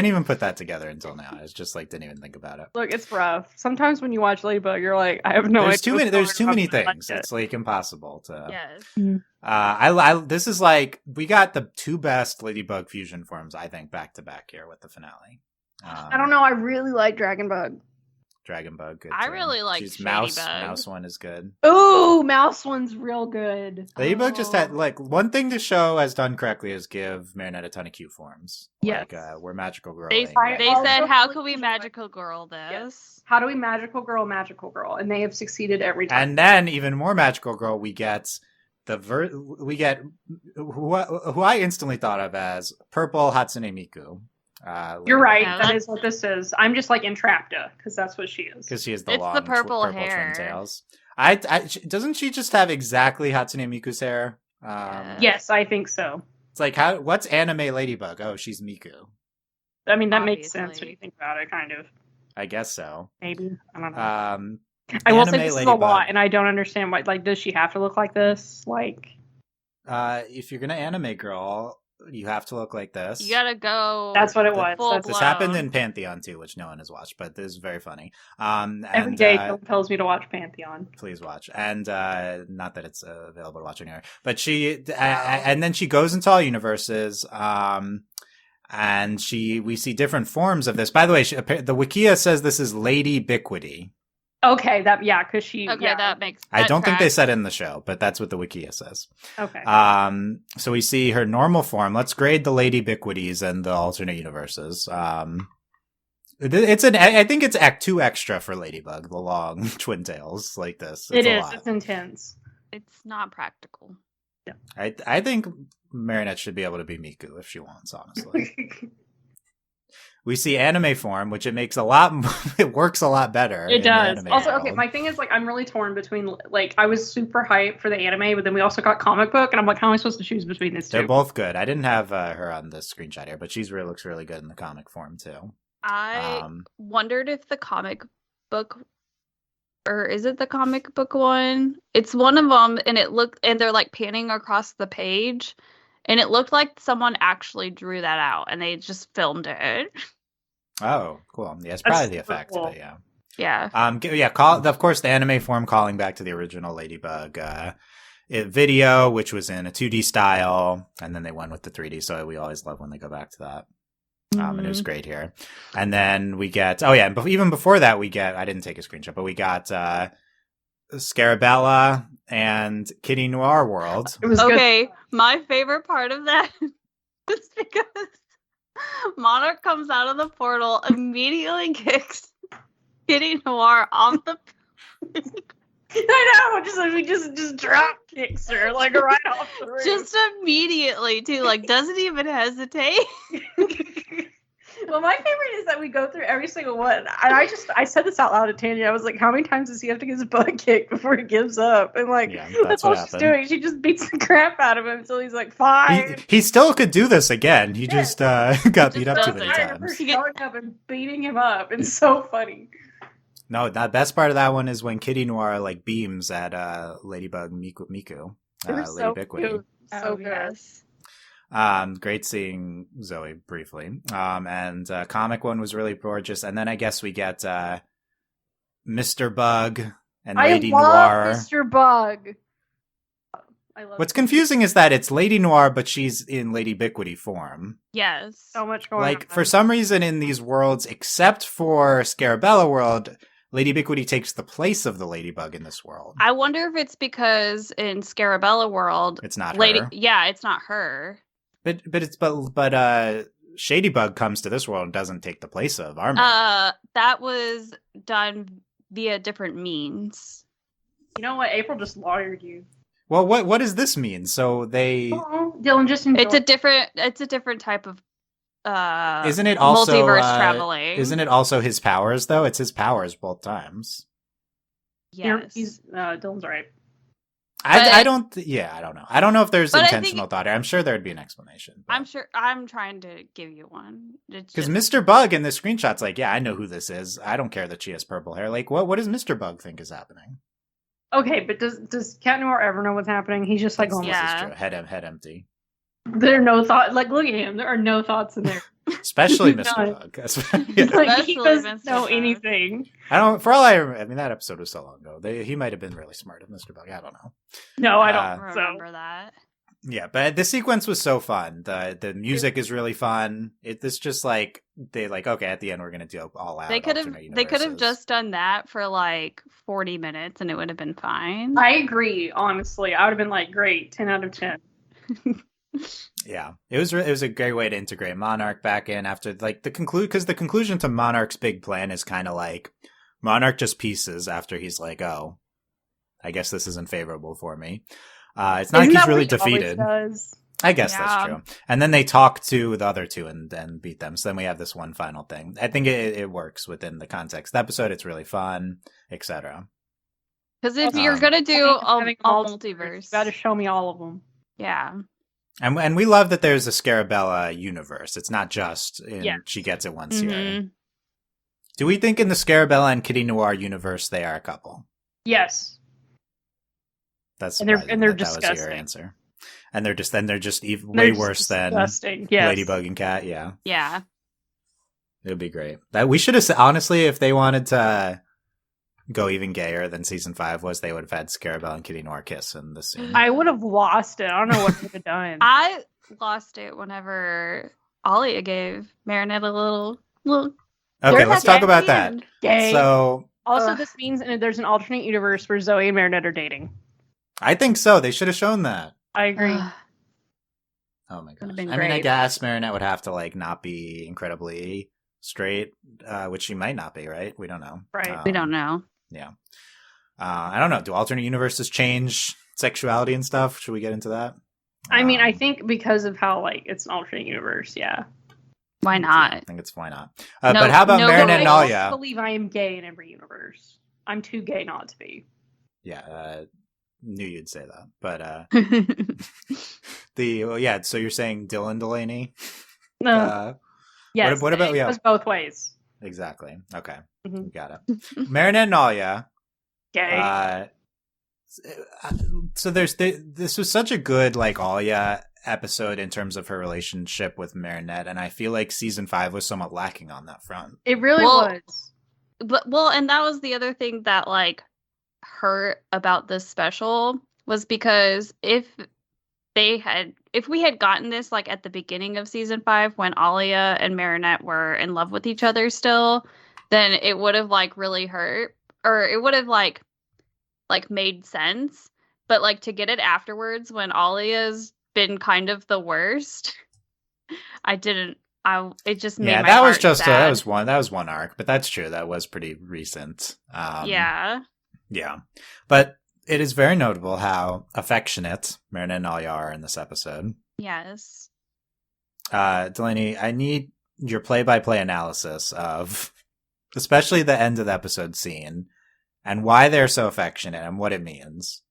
even put that together until now. I was just like, didn't even think about it. Look, it's rough. Sometimes when you watch Ladybug, you're like, I have no idea. There's too many things. It's like impossible to. Yes. This is like we got the two best Ladybug fusion forms, I think, back to back here with the finale. I don't know. I really like Dragonbug. Dragonbug, good. I really like Mouse. Shadybug. Mouse one is good. Ooh, Mouse one's real good. Ladybug just had like one thing the show has done correctly is give Marinette a ton of cute forms. Yes. Like we're magical girl. They said, "How can we magical girl this? Yes. How do we magical girl?" And they have succeeded every time. And then even more magical girl, we get who I instantly thought of as purple Hatsune Miku. You're right. That is what this is. I'm just like Entrapta because that's what she is. Because she has the it's long the purple hair. twin tails. Doesn't she just have exactly Hatsune Miku's hair? Yes, I think so. It's like what's anime Ladybug? Oh, she's Miku. I mean, that makes sense when you think about it, kind of. I guess so. Maybe. I don't know. I will say this is a lot, and I don't understand why. Like, does she have to look like this? Like, if you're gonna anime girl, you have to look like this. You gotta go. That's what it was. This happened in Pantheon too, which no one has watched, but this is very funny. Every day Phil tells me to watch Pantheon. Please watch, and not that it's available to watch anywhere. But and then she goes into all universes. And we see different forms of this. By the way, the Wikia says this is Ladybiquity. Okay, because she. Okay, that makes. I don't think they said it in the show, but that's what the Wikia says. Okay. So we see her normal form. Let's grade the Ladybiquities and the alternate universes. I think it's Act 2 extra for Ladybug, the long twin tails like this. It is. It's intense. It's not practical. Yeah. I think Marinette should be able to be Miku if she wants, honestly. We see anime form, which it works a lot better. It does. Also, okay, my thing is, like, I'm really torn between, like, I was super hyped for the anime, but then we also got comic book, and I'm like, how am I supposed to choose between these two? They're both good. I didn't have her on the screenshot here, but she looks really good in the comic form, too. I Um, wondered if the comic book, or is it the comic book one? It's one of them, and they're like panning across the page, and it looked like someone actually drew that out, and they just filmed it. oh, cool. Yeah, it's That's probably the super effects, cool. but yeah. Yeah. Of course, the anime form calling back to the original Ladybug video, which was in a 2D style, and then they went with the 3D. So we always love when they go back to that. And it was great here. And then we get, even before that, I didn't take a screenshot, but we got Scarabella and Kitty Noir World. It was Okay, my favorite part of that is because Monarch comes out of the portal, immediately kicks Kitty Noir off the. I know, he just drop kicks her like right off the roof. Just immediately too, like doesn't even hesitate. Well, my favorite is that we go through every single one. And I said this out loud to Tanya. I was like, how many times does he have to get his butt kicked before he gives up? And like, that's all she's doing. She just beats the crap out of him until he's like, fine. He still could do this again. He just got beat up too many times. She's going up and beating him up. It's so funny. No, the best part of that one is when Kitty Noir like beams at Ladybug Miku, They're so Biquity. cute. So good. Yes. Great seeing Zoe briefly. And comic one was really gorgeous. And then I guess we get Mr. Bug and Lady Noir. Mr. Bug. I love What's confusing is that it's Lady Noir, but she's in Lady Biquity form. Yes. so much going on. Like, for some reason in these worlds, except for Scarabella World, Lady Biquity takes the place of the Ladybug in this world. I wonder if it's because in Scarabella World, It's not her. Yeah, it's not her. But Shadybug comes to this world and doesn't take the place of Armin. That was done via different means. You know what? April just lawyered you. Well, what does this mean? So they Dylan, just enjoy. It's a different type of isn't it also multiverse traveling? Isn't it also his powers though? It's his powers both times. Yes. Dylan's right. I don't know. I don't know if there's But I intentional think- thought here. I'm sure there'd be an explanation. I'm sure. I'm trying to give you one. Because Mr. Bug in the screenshot's like, yeah, I know who this is. I don't care that she has purple hair. Like, what does Mr. Bug think is happening? Okay, but does Cat Noir ever know what's happening? He's just like, This Yeah. is true. Head empty. there are no thoughts. Like, look at him. There are no thoughts in there. Especially None. Mr. Bug. Yeah. Like, he Especially doesn't Mr. know Bug. anything. I don't. For all I remember, I mean, that episode was so long ago. He might have been really smart of Mr. Bug. I don't know. No, I I don't. don't So remember that. Yeah, but the sequence was so fun. The music is really fun. It's just like they like, okay, at the end we're gonna do all out. They could have universes. just done that for like 40 minutes and it would have been fine. I agree. Honestly, I would have been like, great, 10 out of 10. Yeah, it was a great way to integrate Monarch back in after like the conclusion to Monarch's big plan is kind of like Monarch just pieces after he's like, oh, I guess this isn't favorable for me. It's not Isn't like he's that really what he always defeated. does? I guess Yeah. that's true. And then they talk to the other two and then beat them. So then we have this one final thing. I think it works within the context of the episode. It's really fun, etc. Because if Um, you're gonna do a Having multiverse, You got to show me all of them. yeah, And we love that there's a Scarabella universe. It's not just Yes. she gets it once here. Mhm. Do we think in the Scarabella and Kitty Noir universe they are a couple? Yes. That's And they're- surprising and they're that was your disgusting. answer. And they're just even They're way just worse than disgusting. Yes. Ladybug and Cat. Yeah, yeah. it would be great. That we should have honestly, if they wanted to go even gayer than season 5 was, they would have had Scarabella and Kitty Noir kiss in this scene. I would have lost it. I don't know what I would have done. I lost it whenever Alia gave Marinette a little. Okay, let's talk about that. Gay. So Also, Ugh. this means there's an alternate universe where Zoe and Marinette are dating. I think so. They should have shown that. I agree. Oh my gosh. Would've been I mean, I great. guess Marinette would have to like not be incredibly straight, which she might not be, right? We don't know. Right. We don't know. Yeah. I don't know. Do alternate universes change sexuality and stuff? Should we get into that? I mean, I think because of how like it's an alternate universe, yeah. Why I not? think it's why not. No- But how about no Marinette and I rules. don't Alia? believe I am gay in every universe. I'm too gay not to be. Yeah, knew you'd say that. But so you're saying Dylan Delaney? No. Yes. what about- it yeah. goes both ways. exactly. Okay, Mhm. we got it. Marinette and Alia. Gay. So this was such a good like Alia episode in terms of her relationship with Marinette, and I feel like season 5 was somewhat lacking on that front. It really was. And that was the other thing that like hurt about this special was because if we had gotten this like at the beginning of season 5 when Alia and Marinette were in love with each other still, then it would have like really hurt, or it would have like made sense. But like to get it afterwards when Alia's been kind of the worst, it just made my that was heart just sad. that was one arc, but that's true. That was pretty recent. Yeah, but it is very notable how affectionate Marinette and Alia are in this episode. yes. Delaney, I need your play-by-play analysis of especially the end of the episode scene and why they're so affectionate and what it means.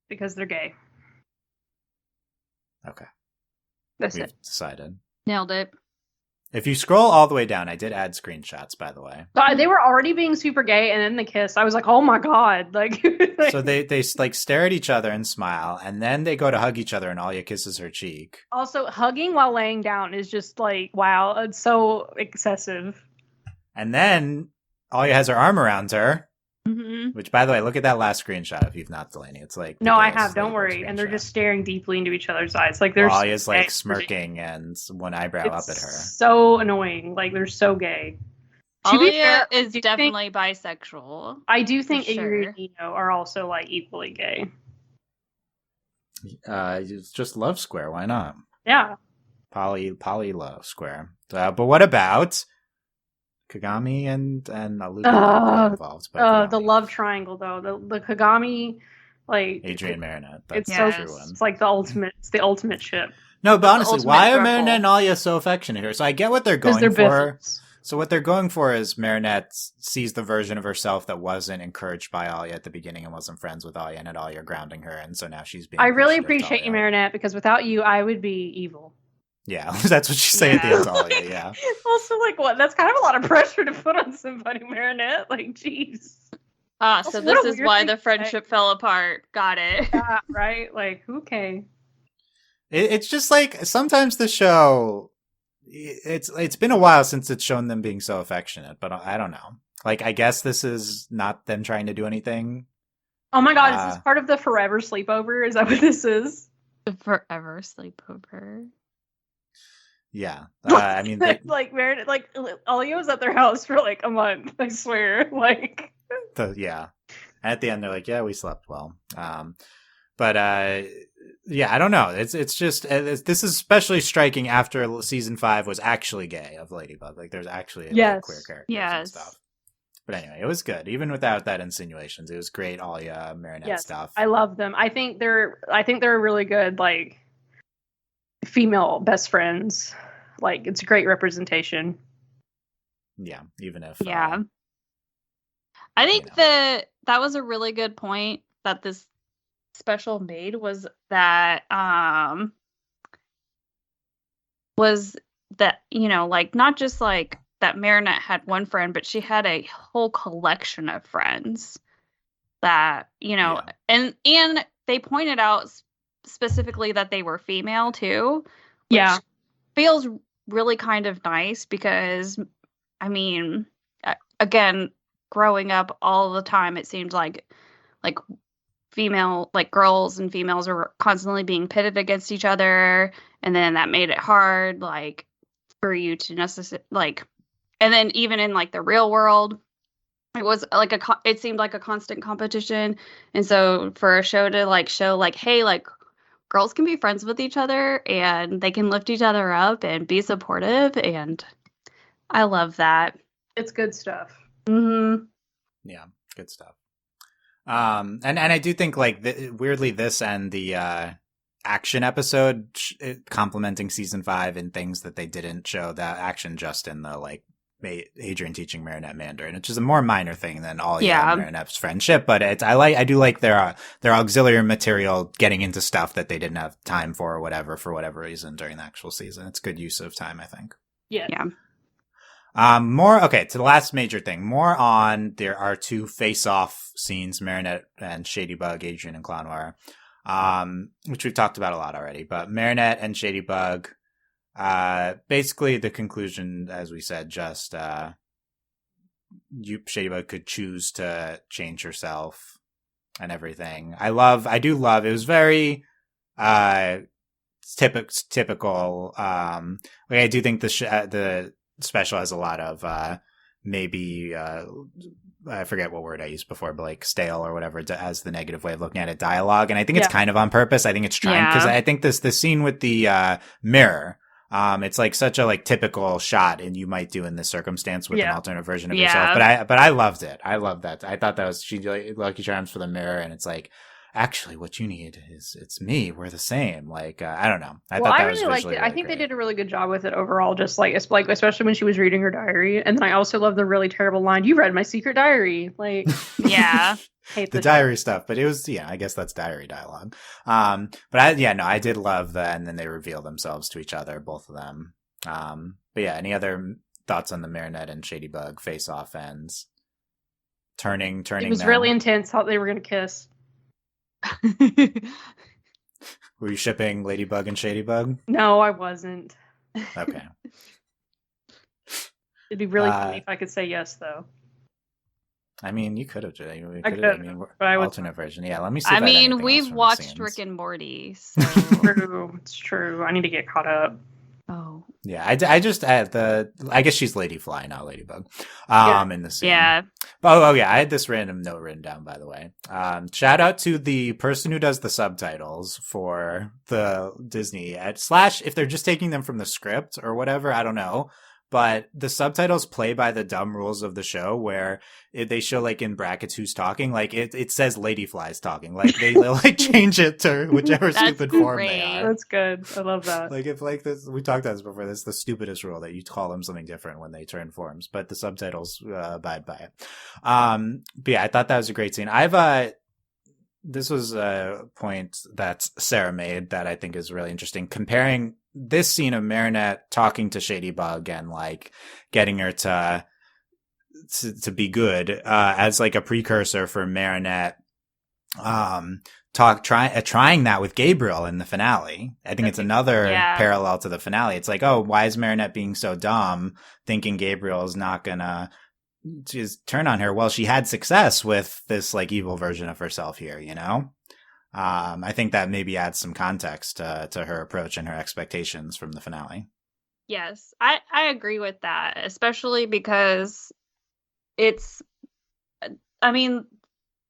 Because they're gay. Okay. That's We've it. decided. Nailed it. If you scroll all the way down, I did add screenshots, by the way. They were already being super gay, and then the kiss. I was like, oh my god. Like, So they like stare at each other and smile, and then they go to hug each other and Alia kisses her cheek. Also, hugging while laying down is just like, wow, it's so excessive. And then Alia has her arm around her. Mm-hmm. Which, by the way, look at that last screenshot if you've not, Delaney. It's like... No, I have, don't worry. And they're just staring deeply into each other's eyes. Like, they're Alia's like smirking and one eyebrow up at her. So annoying. Like, they're so gay. Alia is definitely bisexual. I do think sure. and Eno are also, like, equally gay. It's just love square. Why not? Yeah. Poly love square. But what about... Kagami and Aluka involved. The love triangle, though. The Kagami, like... Adrian Marinette. It's like the ultimate. It's the ultimate ship. No, but honestly, why are Marinette and Alia so affectionate here? So I get what they're going for. Business. So what they're going for is Marinette sees the version of herself that wasn't encouraged by Alia at the beginning and wasn't friends with Alia, and had Alia grounding her, and so now she's being... I really appreciate you, Marinette, because without you, I would be evil. Yeah, that's what she say at the end of Alia, yeah. Also, like, what? That's kind of a lot of pressure to put on somebody, Marinette. Like, jeez. So this is why the friendship fell apart. Got it. Yeah, right? Like, okay. It's just like, sometimes the show... It's been a while since it's shown them being so affectionate, but I don't know. Like, I guess this is not them trying to do anything. Oh my god, is this part of the forever sleepover? Is that what this is? The forever sleepover. Yeah, I mean, like Meredith, like Alia was at their house for like a month. I swear, like. Yeah, at the end they're like, yeah, we slept well. But yeah, I don't know. It's just this is especially striking after season 5 was actually gay of Ladybug. Like, there's actually like, queer characters and stuff. But anyway, it was good even without that insinuations. It was great, Alia Marinette stuff. I love them. I think they're really good, like, female best friends. Like, it's a great representation. Yeah, even if I think that was a really good point that this special made, was that like, not just like that Marinette had one friend, but she had a whole collection of friends that, and they pointed out specifically that they were female too. Which feels really kind of nice because, I mean, again, growing up all the time, it seemed like female, like, girls and females are constantly being pitted against each other, and then that made it hard, like, for you to necessarily, like, and then even in, like, the real world, it was like it seemed like a constant competition. And so for a show to like show like, hey, like, girls can be friends with each other and they can lift each other up and be supportive, and I love that. It's good stuff. Mm-hmm. Yeah, good stuff. And I do think, like, weirdly, this and the action episode complementing season 5 and things that they didn't show that action just in the, like, Adrian teaching Marinette Mandarin, which is a more minor thing than Alia and Marinette's friendship, but I do like their auxiliary material getting into stuff that they didn't have time for whatever reason during the actual season. It's good use of time, I think. Yeah. To the last major thing. More on, there are 2 face-off scenes, Marinette and Shadybug, Adrian and Claw Noir, which we've talked about a lot already. But Marinette and Shadybug, basically the conclusion, as we said, just Shadybug could choose to change herself and everything. I do love, it was very typical. I do think the special has a lot of I forget what word I used before, but like stale or whatever as the negative way of looking at it, dialogue. And I think it's kind of on purpose. I think it's trying, because I think this scene with the mirror, it's like such a like typical shot, and you might do in this circumstance with an alternate version of yourself. But I loved it. I loved that. I thought that was, she like, Lucky Charms for the mirror, and it's like, actually, what you need is, it's me. We're the same. Like, I don't know. I thought that was really liked it. Really I think great. they did a really good job with it overall. Just like, it's like, especially when she was reading her diary. And then I also love the really terrible line, "You read my secret diary." Like, yeah, hate the diary stuff. But it was, I guess that's diary dialogue. But I did love that. And then they reveal themselves to each other, both of them. But yeah, any other thoughts on the Marinette and Shadybug face off ends? Turning. It was them? really intense. Thought they were gonna kiss. Were you shipping Ladybug and Shadybug? No, I wasn't. Okay. It'd be really funny if I could say yes, though. I mean, you could have. I could, but I alternate version. Yeah, let me see. I mean, we've watched Rick and Morty. So. It's true. I need to get caught up. Oh. Yeah, I guess she's Ladyfly, not Ladybug. In the scene. Yeah. Oh yeah, I had this random note written down, by the way. Shout out to the person who does the subtitles for the Disney / if they're just taking them from the script or whatever, I don't know. But the subtitles play by the dumb rules of the show, where they show like in brackets who's talking. Like it says Ladyfly's talking. Like they'll like change it to whichever stupid form they are. That's good. I love that. Like if like this, we talked about this before. That's the stupidest rule, that you call them something different when they turn forms. But the subtitles abide by it. But yeah, I thought that was a great scene. This was a point that Sarah made that I think is really interesting, comparing this scene of Marinette talking to Shadybug and like getting her to be good as like a precursor for Marinette trying that with Gabriel in the finale. I think it's another parallel to the finale. It's like, oh, why is Marinette being so dumb, thinking Gabriel's not gonna just turn on her? Well, she had success with this like evil version of herself here, you know? I think that maybe adds some context to her approach and her expectations from the finale. Yes, I agree with that, especially because I mean,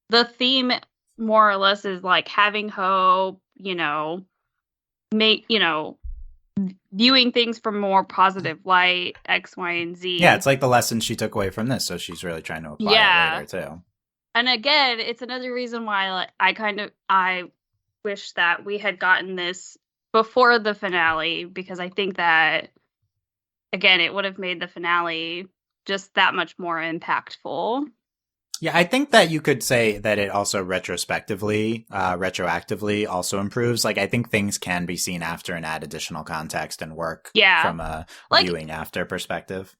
the theme more or less is like having hope, viewing things from more positive light, X, Y, and Z. Yeah, it's like the lesson she took away from this, so she's really trying to apply it later too. And again, it's another reason why I wish that we had gotten this before the finale, because I think that, again, it would have made the finale just that much more impactful. Yeah, I think that you could say that it also retroactively also improves. Like, I think things can be seen after and add additional context and work from a viewing after perspective.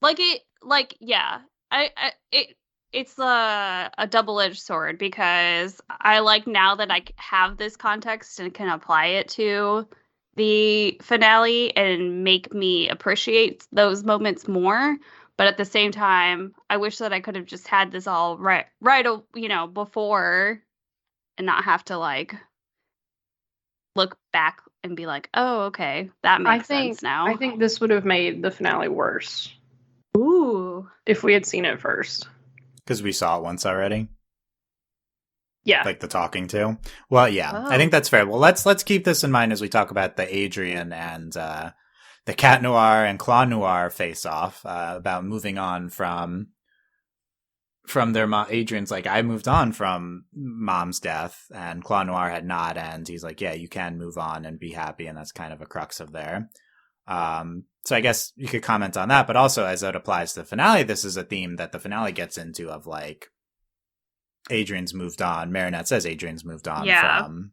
It's a double-edged sword, because I like now that I have this context and can apply it to the finale and make me appreciate those moments more. But at the same time, I wish that I could have just had this all right, before, and not have to like look back and be like, oh, okay, that makes sense now. I think this would have made the finale worse. Ooh. If we had seen it first. Because we saw it once already? Yeah. Like the talking to? Well, yeah. Oh. I think that's fair. Well, let's keep this in mind as we talk about the Adrian and the Cat Noir and Claw Noir face-off, about moving on from their mom. Adrian's like, I moved on from mom's death, and Claw Noir had not, and he's like, yeah, you can move on and be happy, and that's kind of a crux of there. So I guess you could comment on that, but also as it applies to the finale, this is a theme that the finale gets into of like, Adrian's moved on. Marinette says Adrian's moved on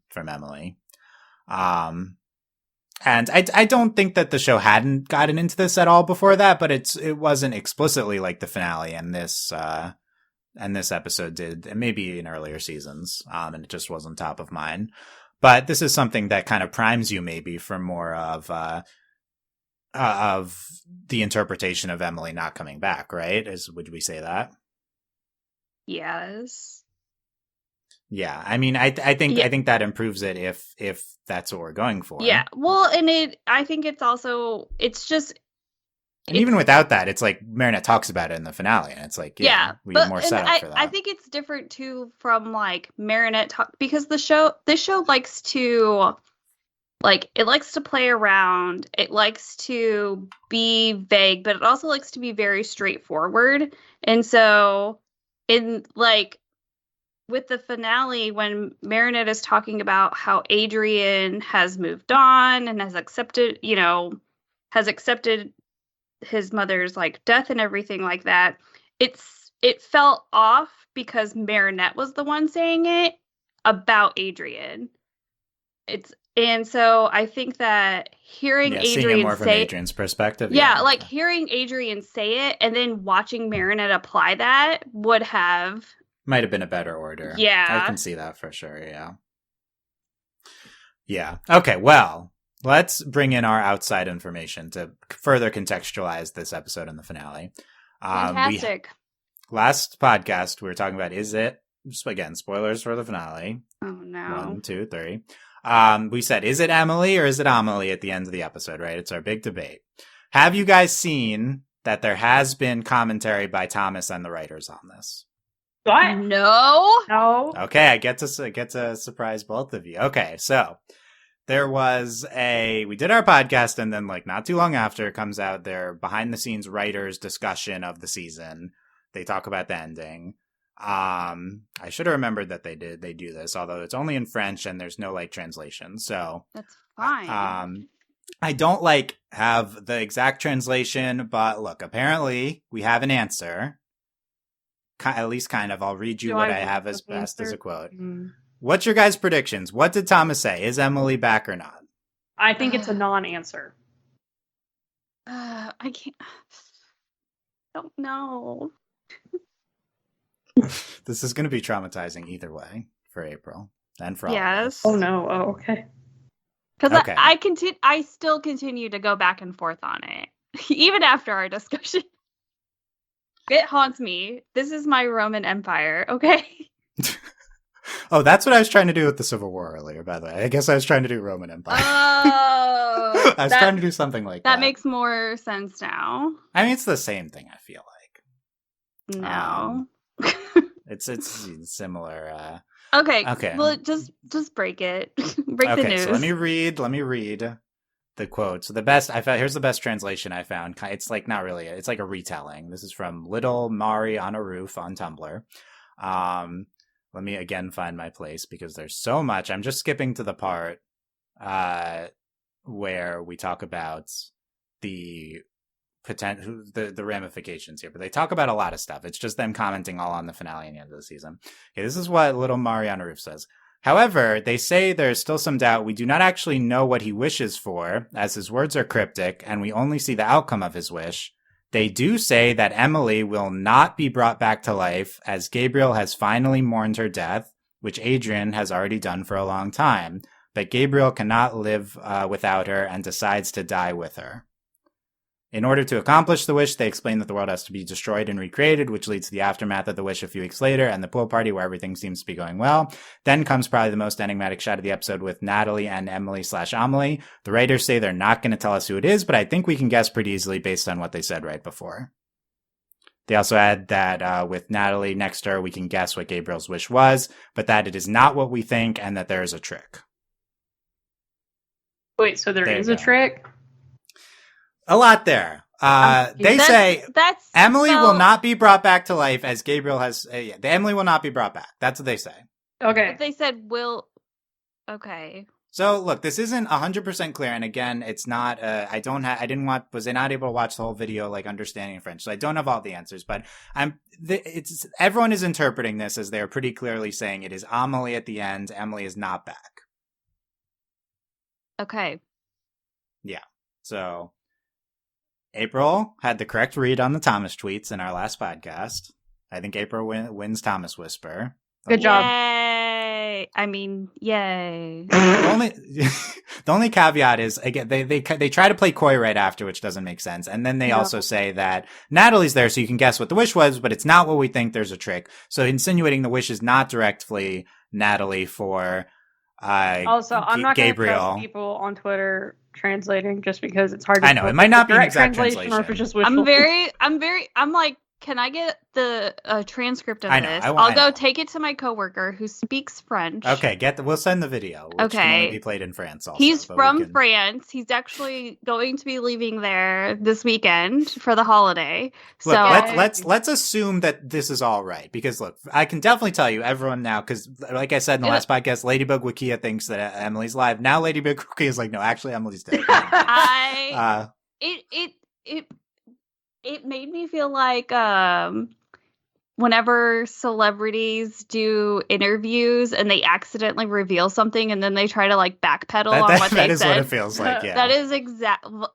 from Emily. And I don't think that the show hadn't gotten into this at all before that, but it wasn't explicitly like the finale, and this episode did, and maybe in earlier seasons, and it just wasn't top of mind. But this is something that kind of primes you maybe for more of the interpretation of Emily not coming back, right? Would we say that? Yes. Yeah, I mean, I think that improves it if that's what we're going for. Yeah, well, and I think it's also, and even without that, it's like Marinette talks about it in the finale, and it's like, we have more setup for that. I think it's different too from like Marinette talk, because this show likes to, like, it likes to play around, it likes to be vague, but it also likes to be very straightforward. And so in like with the finale, when Marinette is talking about how Adrian has moved on and has accepted his mother's like death and everything like that, it felt off because Marinette was the one saying it about Adrian. And so I think that hearing Adrian seeing it more from say Adrian's perspective, like hearing Adrian say it and then watching Marinette apply that might have been a better order. Yeah, I can see that for sure. Yeah. Okay. Well, let's bring in our outside information to further contextualize this episode and the finale. Fantastic. Last podcast, we were talking about, is it, just again, spoilers for the finale. Oh, no. 1, 2, 3. We said, is it Emily or is it Amelie at the end of the episode, right? It's our big debate. Have you guys seen that there has been commentary by Thomas and the writers on this? What? No. Okay, I get to surprise both of you. Okay, so we did our podcast, and then like not too long after it comes out, their behind the scenes writers discussion of the season. They talk about the ending. I should have remembered that they do this, although it's only in French and there's no like translation. So that's fine. I don't like have the exact translation, but look, apparently we have an answer. At least kind of. I'll read you what I have as best as a quote. What's your guys' predictions? What did Thomas say? Is Emily back or not? I think it's a non-answer. I can't. Don't know. This is going to be traumatizing either way for April and for all of us. Oh no. Oh, okay. Because I still continue to go back and forth on it, even after our discussion. It haunts me. This is my Roman Empire, okay? Oh, that's what I was trying to do with the Civil War earlier, by the way. I guess I was trying to do Roman Empire. Oh! I was trying to do something like that. That makes more sense now. I mean, it's the same thing, I feel like. No. It's similar. Okay. Well, just break it. Break the news. So let me read the quote. So here's the best translation I found. It's like not really, it's like a retelling. This is from Little Mari on a Roof on Tumblr. Let me again find my place because there's so much. I'm just skipping to the part where we talk about the the ramifications here, but they talk about a lot of stuff. It's just them commenting all on the finale and the end of the season. Okay, this is what Little Mari on a Roof says. However, they say there's still some doubt. We do not actually know what he wishes for, as his words are cryptic, and we only see the outcome of his wish. They do say that Emily will not be brought back to life, as Gabriel has finally mourned her death, which Adrian has already done for a long time. But Gabriel cannot live without her and decides to die with her. In order to accomplish the wish, they explain that the world has to be destroyed and recreated, which leads to the aftermath of the wish a few weeks later and the pool party where everything seems to be going well. Then comes probably the most enigmatic shot of the episode with Natalie and Emily/Amelie. The writers say they're not going to tell us who it is, but I think we can guess pretty easily based on what they said right before. They also add that with Natalie next to her, we can guess what Gabriel's wish was, but that it is not what we think and that there is a trick. Wait, so there is a trick? A lot there. They say Emily will not be brought back to life as Gabriel has. Emily will not be brought back. That's what they say. Okay. But they said will. Okay. So look, this isn't 100% clear, and again, it's not. Was I not able to watch the whole video like understanding French? So I don't have all the answers, but everyone is interpreting this as they're pretty clearly saying it is Amelie at the end. Emily is not back. Okay. Yeah. So April had the correct read on the Thomas tweets in our last podcast. I think April wins Thomas Whisper. Good job. Yay! I mean, yay. The only caveat is, again, they try to play coy right after, which doesn't make sense. And then they also say that Natalie's there, so you can guess what the wish was, but it's not what we think. There's a trick. So insinuating the wish is not directly Natalie for also, I'm not going to Gabriel. trust people on Twitter translating just because it's hard to I know, it might not be an exact translation. Or if it's just wishful. I'm like, can I get the transcript of this? I'll go take it to my coworker who speaks French. Okay, we'll send the video, which can only be played in France also. He's from France. He's actually going to be leaving there this weekend for the holiday. Look, let's assume that this is all right, because look, I can definitely tell you, everyone now, because like I said in the last podcast, Ladybug Wikia thinks that Emily's live. Now Ladybug Wikia is like, no, actually Emily's dead. It made me feel like whenever celebrities do interviews and they accidentally reveal something and then they try to like backpedal on what they said. That is what it feels like, yeah. That is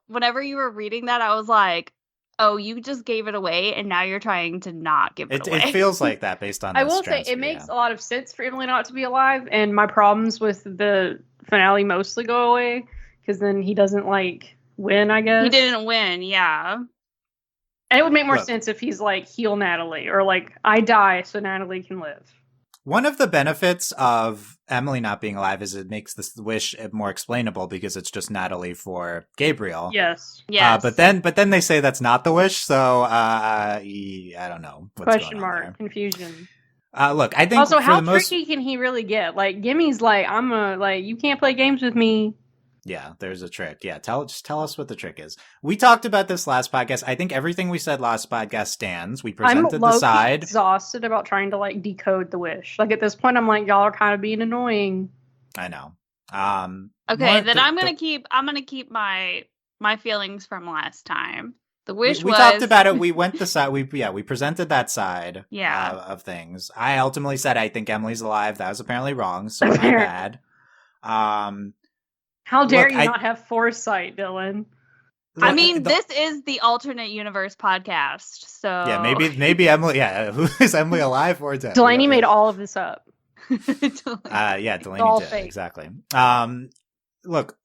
whenever you were reading that, I was like, oh, you just gave it away and now you're trying to not give it away. It feels like that based on I will say it makes a lot of sense for Emily not to be alive, and my problems with the finale mostly go away because then he doesn't like win, I guess. He didn't win, yeah. And it would make more sense if he's like, heal Natalie, or like, I die so Natalie can live. One of the benefits of Emily not being alive is it makes this wish more explainable because it's just Natalie for Gabriel. Yes. But then they say that's not the wish, so I don't know what's Question going on mark, there. confusion. Look, I think also, how tricky tricky can he really get? Like, Gimmy's like, you can't play games with me. Yeah, there's a trick. Yeah, tell us what the trick is. We talked about this last podcast. I think everything we said last podcast stands. We presented the side. I'm exhausted about trying to like decode the wish. Like at this point, I'm like, y'all are kind of being annoying. I know. Okay, then I'm gonna keep my feelings from last time. The wish we talked about it. We went the side. We presented that side. Of things. I ultimately said I think Emily's alive. That was apparently wrong. So my bad. How dare you not have foresight, Dylan? I mean, this is the alternate universe podcast, so yeah, maybe Emily. Yeah, who is Emily alive or dead? Delaney made all of this up. Yeah, Delaney did exactly. Look,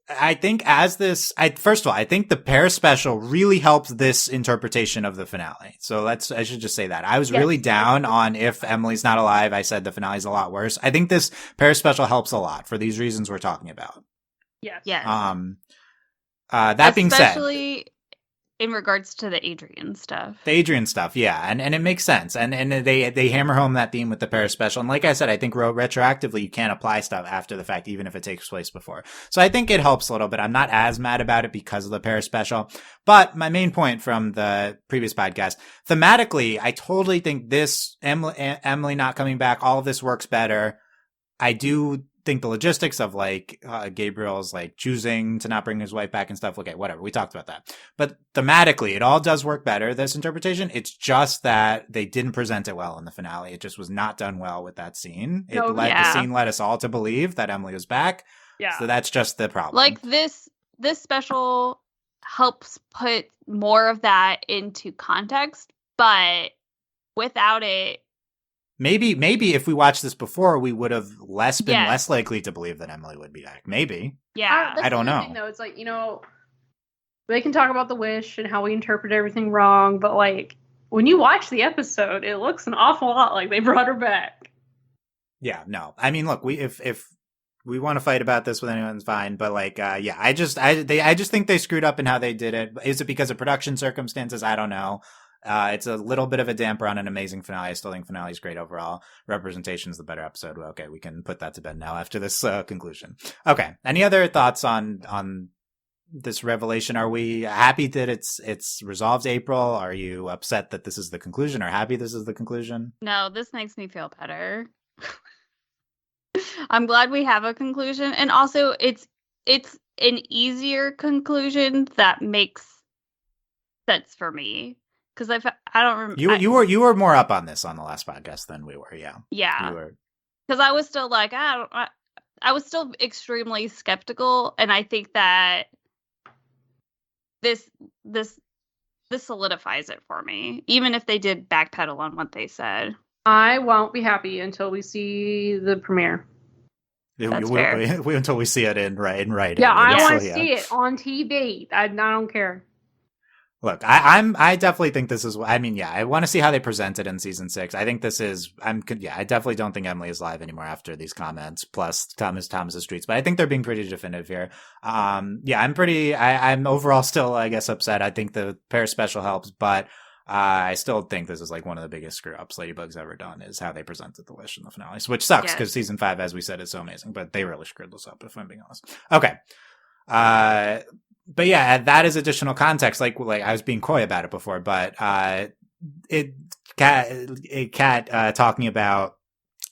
I think first of all, I think the Paris special really helped this interpretation of the finale. So I should just say that. I was really down on if Emily's not alive. I said the finale's a lot worse. I think this Paris special helps a lot for these reasons we're talking about. Yes. Yes. That being said, especially in regards to the Adrian stuff. The Adrian stuff, yeah, and it makes sense, and they hammer home that theme with the Paris special, and like I said, I think retroactively you can't apply stuff after the fact, even if it takes place before. So I think it helps a little bit. I'm not as mad about it because of the Paris special, but my main point from the previous podcast, thematically, I totally think this Emily not coming back, all of this works better. I do think the logistics of like Gabriel's like choosing to not bring his wife back and stuff. Okay, whatever. We talked about that. But thematically, it all does work better, this interpretation. It's just that they didn't present it well in the finale. It just was not done well with that scene. The scene led us all to believe that Emily was back. Yeah. So that's just the problem. Like this special helps put more of that into context, but without it, Maybe if we watched this before, we would have been less likely to believe that Emily would be back. Maybe. Yeah. I don't know. Thing, though. It's like, they can talk about the wish and how we interpret everything wrong, but like when you watch the episode, it looks an awful lot like they brought her back. Yeah, no. I mean, look, if we want to fight about this with anyone, fine. But like, I just think they screwed up in how they did it. Is it because of production circumstances? I don't know. It's a little bit of a damper on an amazing finale. I still think finale is great overall. Representation is the better episode. Okay, we can put that to bed now after this conclusion. Okay, any other thoughts on this revelation? Are we happy that it's resolved, April? Are you upset that this is the conclusion, or happy this is the conclusion? No, this makes me feel better. I'm glad we have a conclusion, and also it's an easier conclusion that makes sense for me. Because I don't remember. You were more up on this on the last podcast than we were, yeah. Yeah. Because I was still like, I was still extremely skeptical, and I think that this solidifies it for me, even if they did backpedal on what they said. I won't be happy until we see the premiere. That's fair. Until we see it in writing. Yeah, I want to see it on TV. I don't care. Look, I definitely think this is. I mean, yeah, I want to see how they present it in season 6. I think this is. I definitely don't think Emily is live anymore after these comments. Plus Thomas's tweets, but I think they're being pretty definitive here. Yeah, I'm overall still, I guess, upset. I think the Paris special helps, but I still think this is like one of the biggest screw ups Ladybug's ever done is how they presented the wish in the finale, which sucks because season 5, as we said, is so amazing, but they really screwed this up. If I'm being honest. Okay. But yeah, that is additional context. Like I was being coy about it before, but Kat talking about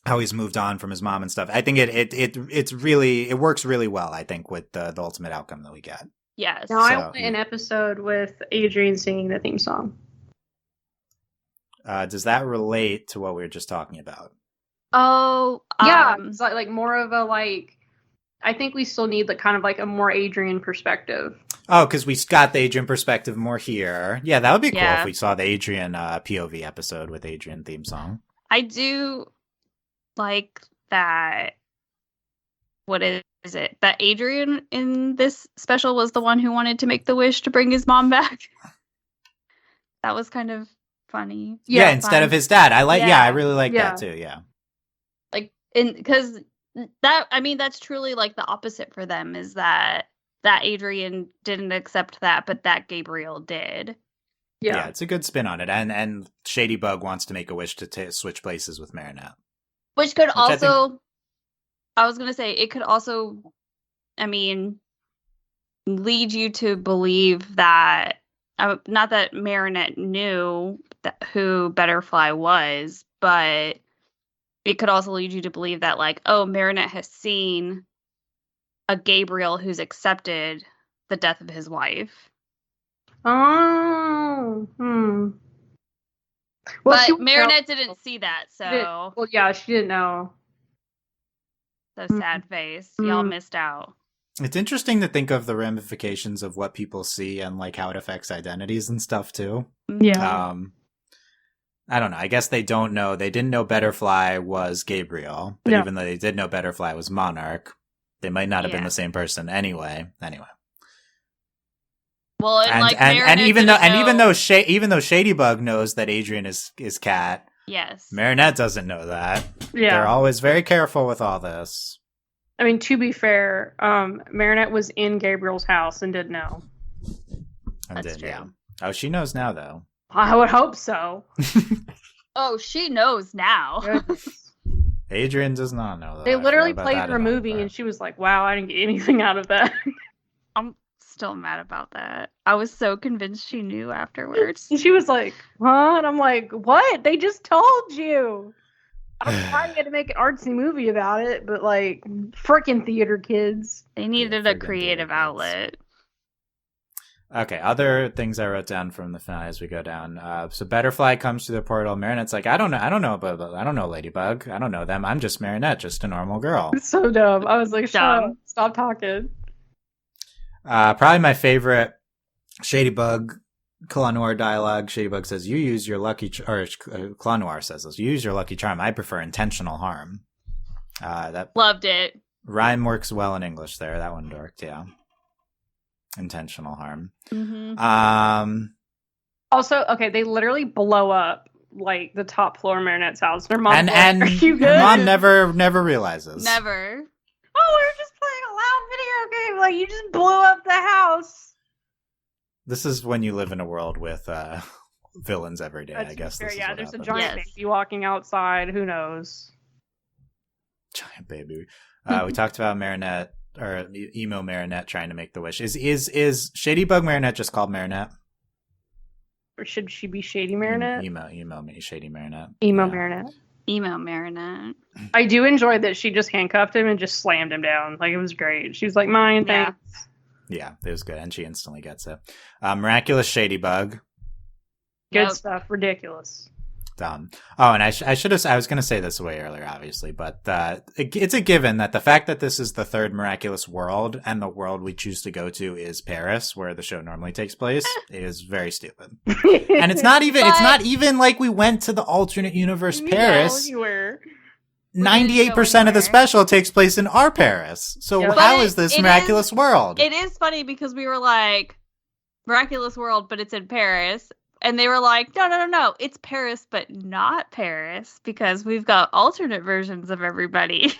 how he's moved on from his mom and stuff. I think it works really well. I think with the ultimate outcome that we get. Yes. Now I want an episode with Adrian singing the theme song. Does that relate to what we were just talking about? Oh, yeah, it's like more of a like. I think we still need kind of like a more Adrian perspective. Oh, because we got the Adrian perspective more here. Yeah, that would be cool if we saw the Adrian POV episode with Adrian theme song. I do like that. What is it? That Adrian in this special was the one who wanted to make the wish to bring his mom back. That was kind of funny. Yeah, instead of his dad. I really like that too. Yeah. Like, because that, I mean, that's truly like the opposite for them is that Adrian didn't accept that, but that Gabriel did. Yeah, it's a good spin on it. And Shadybug wants to make a wish to switch places with Marinette. Which could also, I was going to say, it could also, I mean, lead you to believe that, not that Marinette knew who Betterfly was, but it could also lead you to believe that, like, oh, Marinette has seen a Gabriel who's accepted the death of his wife. Oh, Well, but Marinette didn't see that, so... Well, yeah, she didn't know. So sad face. Y'all missed out. It's interesting to think of the ramifications of what people see and, like, how it affects identities and stuff, too. Yeah. I don't know. I guess they don't know. They didn't know Betterfly was Gabriel, but even though they did know Betterfly was Monarch, they might not have been the same person anyway. Well, even though Shadybug knows that Adrian is Kat, yes, Marinette doesn't know that. Yeah, they're always very careful with all this. I mean, to be fair, Marinette was in Gabriel's house and didn't know. That's true. Yeah. Oh, she knows now, though. I would hope so. Oh, she knows now. Adrian does not know that. They literally played her movie and she was like, wow, I didn't get anything out of that. I'm still mad about that. I was so convinced she knew afterwards. And she was like, huh? And I'm like, what? They just told you. I'm trying to make an artsy movie about it, but like, freaking theater kids. They needed a creative outlet. Okay, other things I wrote down from the finale as we go down. So Betterfly comes to the portal. Marinette's like, I don't know Ladybug. I don't know them. I'm just Marinette, just a normal girl. It's so dumb. I was like, shut up. Stop talking. Probably my favorite Shadybug Claw Noir dialogue. Shadybug says, "You use your lucky," Claw Noir says this. "You use your lucky charm. I prefer intentional harm." That loved it. Rhyme works well in English there. That one worked, yeah. Intentional harm. Mm-hmm. Also, okay, they literally blow up like the top floor of Marinette's house. Her mom, and are you good? Her mom never realizes. Never. Oh, we were just playing a loud video game. Like you just blew up the house. This is when you live in a world with villains every day. I guess. There's a giant baby walking outside. Who knows? Giant baby. We talked about Marinette. Or emo Marinette trying to make the wish. Is Shadybug Marinette just called Marinette? Or should she be Shady Marinette? Shady Marinette. Marinette. Emo Marinette. I do enjoy that she just handcuffed him and just slammed him down. Like, it was great. She was like, mine, thanks. Yeah, it was good. And she instantly gets it. Miraculous Shadybug. Good stuff. Ridiculous. dumb. Oh, and I should have. I was going to say this way earlier, obviously, but it's a given that the fact that this is the third Miraculous World and the world we choose to go to is Paris, where the show normally takes place, is very stupid. And it's not even. It's not even like we went to the alternate universe Paris. You were. 98% of the special takes place in our Paris. So how is this Miraculous World? It is funny because we were like, Miraculous World, but it's in Paris. And they were like, no, it's Paris, but not Paris, because we've got alternate versions of everybody.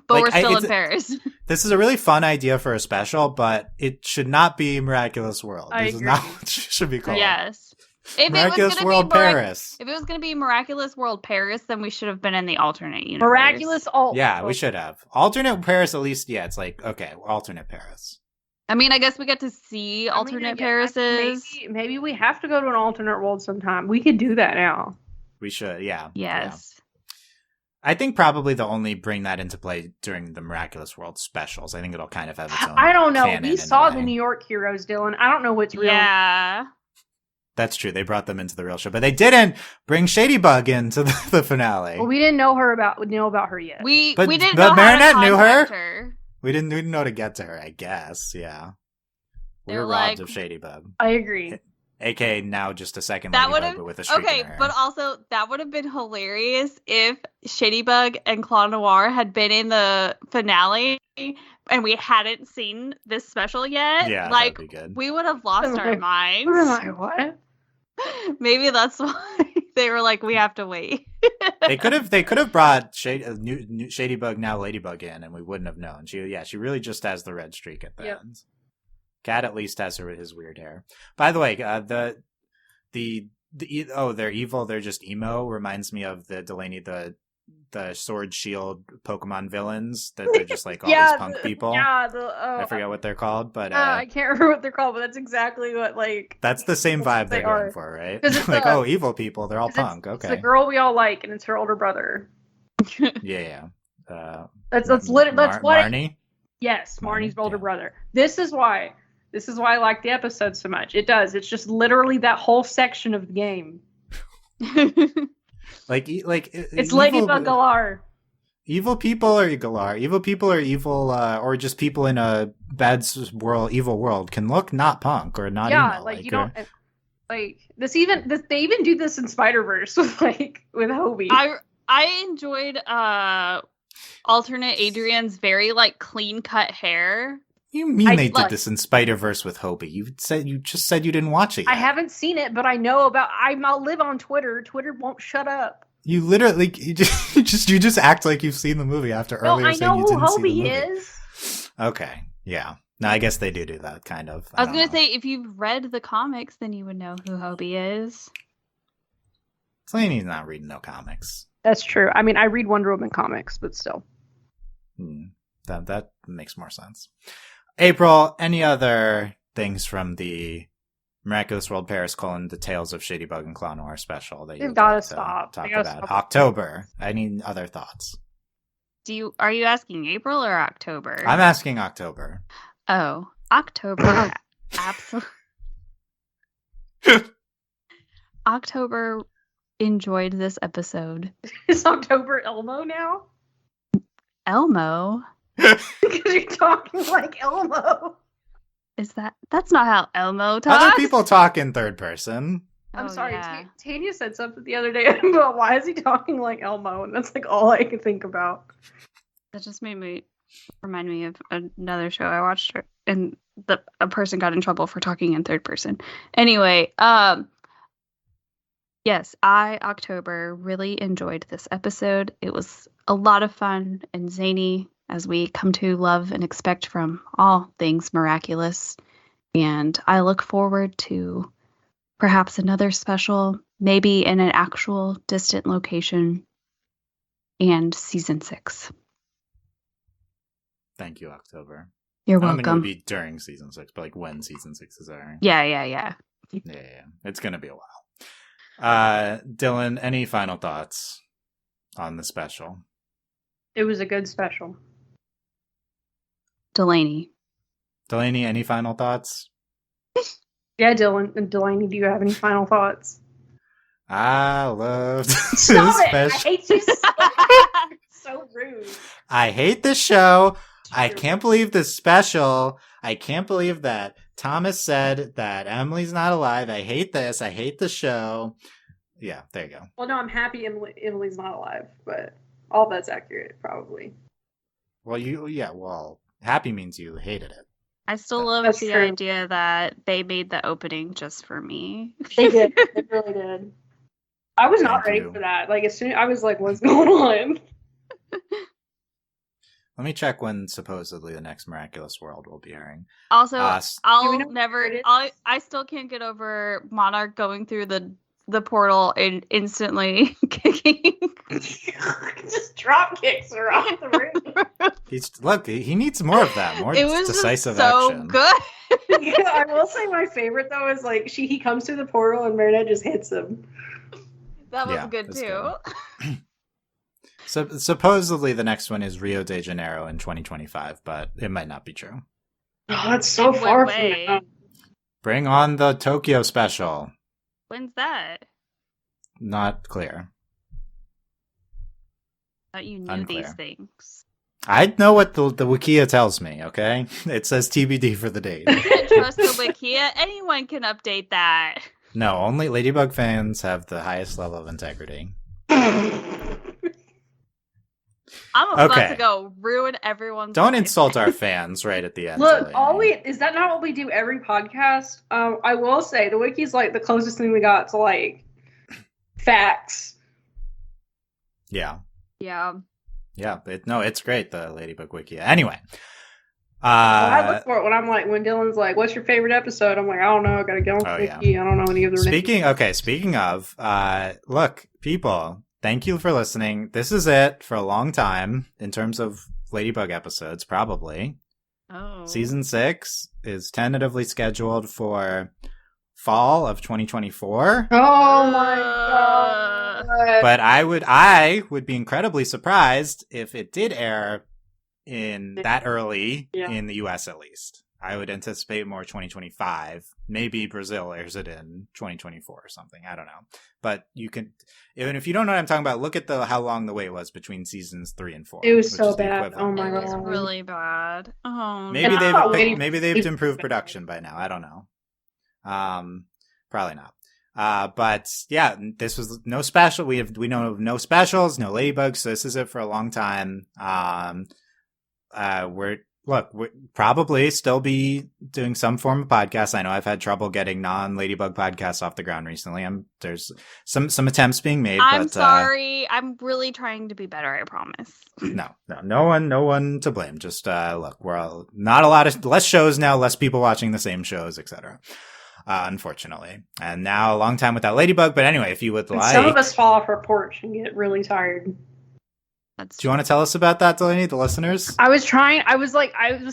But we're still in Paris. This is a really fun idea for a special, but it should not be Miraculous World. This is not what it should be called. Yes. Miraculous World Paris. If it was going to be Miraculous World Paris, then we should have been in the alternate universe. Miraculous alt. Yeah, we should have. Alternate Paris, at least, yeah, it's like, okay, alternate Paris. I mean, I guess we get to see alternate Parises. Maybe we have to go to an alternate world sometime. We could do that now. We should, yeah. Yes. Yeah. I think probably they'll only bring that into play during the Miraculous World specials. I think it'll kind of have its own. I don't know. We saw the New York heroes, Dylan. I don't know what's real. Yeah. That's true. They brought them into the real show, but they didn't bring Shadybug into the finale. Well, we didn't know about her yet. We didn't know Marinette how to knew her. We didn't know to get to her, I guess. Yeah. We're robbed of Shadybug. I agree. AKA now just a second Ladybug, but with a streak in her hair. But also that would have been hilarious if Shadybug and Claw Noir had been in the finale and we hadn't seen this special yet. Yeah, like that'd be good. We would have lost our minds. What? Maybe that's why they were like, we have to wait. They could have brought new Shadybug, now Ladybug in, and we wouldn't have known. She really just has the red streak at the end. Cat at least has his weird hair. By the way, they're evil. They're just emo. Reminds me of the Delaney the Sword Shield Pokemon villains that they're just like all these punk people. Yeah, I forget what they're called, but I can't remember what they're called, but that's exactly what that's the same vibe they're going for, right? Like evil people, they're all punk. Okay, it's the girl we all like, and it's her older brother. Yeah. That's what Marnie. Yes, Marnie's older brother. This is why I like the episode so much. It does. It's just literally that whole section of the game. Like it's Ladybug Galar. Evil people are Galar. Evil people are evil, or just people in a evil world can look not punk or not. Yeah, emo, like you don't like this. They even do this in Spider-Verse with Hobie. I enjoyed alternate Adrian's very clean cut hair. You mean they did this in Spider-Verse with Hobie? You just said you didn't watch it yet. I haven't seen it, but I know about. I live on Twitter. Twitter won't shut up. You literally you just act like you've seen the movie after earlier saying you didn't see the movie. I know who Hobie is. Okay, yeah. No, I guess they do that kind of. I was gonna say if you've read the comics, then you would know who Hobie is. Delaney's not reading no comics. That's true. I mean, I read Wonder Woman comics, but still. That makes more sense. April, any other things from the Miraculous World Paris: the Tales of Shadybug and Claw Noir special that you've got to stop? Talk about October. Any other thoughts? Are you asking April or October? I'm asking October. Oh, October. Absolutely. October enjoyed this episode. Is October Elmo now? Elmo? Because you're talking like Elmo. That's not how Elmo talks? Other people talk in third person. I'm sorry. Yeah. Tanya said something the other day about why is he talking like Elmo, and that's all I could think about. That just remind me of another show I watched, and a person got in trouble for talking in third person. Anyway, yes, October really enjoyed this episode. It was a lot of fun and zany, as we come to love and expect from all things miraculous. And I look forward to perhaps another special, maybe in an actual distant location, and season 6. Thank you, October. You're welcome. I mean, it would be during season 6, but when season 6 is airing. Yeah. Yeah. It's going to be a while. Dylan, any final thoughts on the special? It was a good special. Delaney, any final thoughts? Yeah, Delaney, do you have any final thoughts? I loved Stop this it! I special. hate you so so rude. I hate the show. I can't believe this special. I can't believe that Thomas said that Emily's not alive. I hate this. I hate the show. Yeah, there you go. Well, no, I'm happy Emily's not alive, but all that's accurate, probably. Well, happy means you hated it. I still love That's the true. idea that they made the opening just for me. They did. They really did. I was not Thank ready you. for that. Like, as soon I was like, what's going on? Let me check when supposedly the next Miraculous World will be airing. Also, Do we I'll know never. where it is? I still can't get over Monarch going through the portal and instantly kicking. Just drop kicks her off the room. He needs more of that. More It was decisive just so action. good. Yeah, I will say my favorite though is like he comes through the portal and Marinette just hits him. That was Yeah, good that's too. good. So supposedly the next one is Rio de Janeiro in 2025, but it might not be true. Oh, that's so In what far way? from now. Bring on the Tokyo special. When's that? Not clear. Thought you knew Unclear. these things. I know what the Wikia tells me, okay? It says TBD for the date. You can't trust the Wikia. Anyone can update that. No, only Ladybug fans have the highest level of integrity. I'm about Okay. to go ruin everyone's Don't life. insult our fans right at the end. Look, Delaney. is that not what we do every podcast? I will say the wiki's like the closest thing we got to like facts. Yeah. Yeah. Yeah. It's great, the Ladybug Wikia. Anyway. I look for it when Dylan's like, "What's your favorite episode?" I'm like, "I don't know. I gotta get on the wiki. I don't know any of their names." Speaking of, look, people, thank you for listening. This is it for a long time in terms of Ladybug episodes, probably. Oh. Season 6 is tentatively scheduled for fall of 2024. Oh my god! But I would be incredibly surprised if it did air in that early in the US at least. I would anticipate more 2025. Maybe Brazil airs it in 2024 or something. I don't know. But you can, even if you don't know what I'm talking about, look at how long the wait was between seasons 3 and 4. It was which so is the bad. equivalent. Oh my It was god! really bad. Oh, Maybe no. they've improved production by now. I don't know. Probably not. But yeah, this was no special. We know of no specials, no Ladybugs. So this is it for a long time. We're probably still be doing some form of podcast. I know I've had trouble getting non-Ladybug podcasts off the ground recently. There's some attempts being made. I'm but, sorry. I'm really trying to be better. I promise. No one to blame. Just look, we're all, not a lot of less shows now, less people watching the same shows, etc. Unfortunately, and now a long time without Ladybug. But anyway, if you would like, some of us fall off our porch and get really tired. Do you want to tell us about that, Delaney, the listeners? I was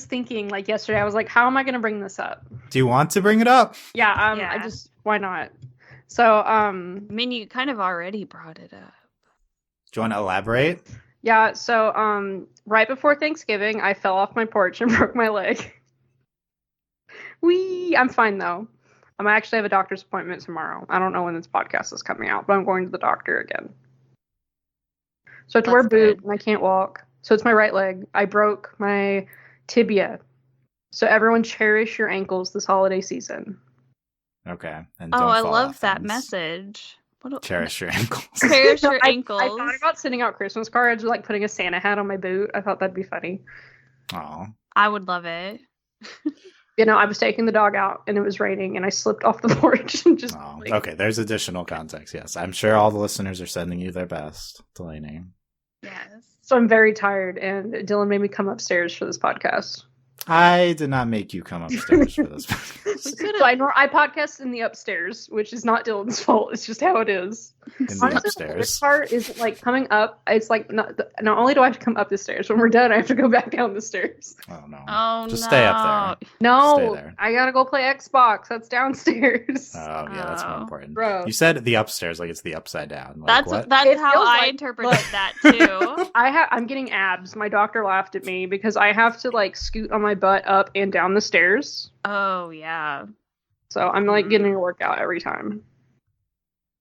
thinking like yesterday, I was like, how am I going to bring this up? Do you want to bring it up? Yeah. Why not? So, I mean, you kind of already brought it up. Do you want to elaborate? Yeah. So, right before Thanksgiving, I fell off my porch and broke my leg. I'm fine though. I actually have a doctor's appointment tomorrow. I don't know when this podcast is coming out, but I'm going to the doctor again. So I have to wear a boot and I can't walk. So it's my right leg. I broke my tibia. So everyone cherish your ankles this holiday season. Okay. And I love that message. Cherish your ankles. Cherish your ankles. I thought about sending out Christmas cards or like putting a Santa hat on my boot. I thought that'd be funny. Oh. I would love it. I was taking the dog out and it was raining and I slipped off the porch and just. Okay, there's additional context. Yes, I'm sure all the listeners are sending you their best, Delaney. Yes. So I'm very tired, and Dylan made me come upstairs for this podcast. I did not make you come upstairs for this. So I podcast in the upstairs, which is not Dylan's fault. It's just how it is. In the Honestly, upstairs. The part is like coming up. It's like not only do I have to come up the stairs. When we're done, I have to go back down the stairs. Oh no! Oh Just stay up there. No, Stay there. I gotta go play Xbox. That's downstairs. Oh yeah, that's more important. Bro. You said the upstairs like it's the upside down. Like, That's what? It how feels I like- interpreted look. that too. I'm getting abs. My doctor laughed at me because I have to like scoot on my butt up and down the stairs. Oh yeah. So I'm like getting a workout every time.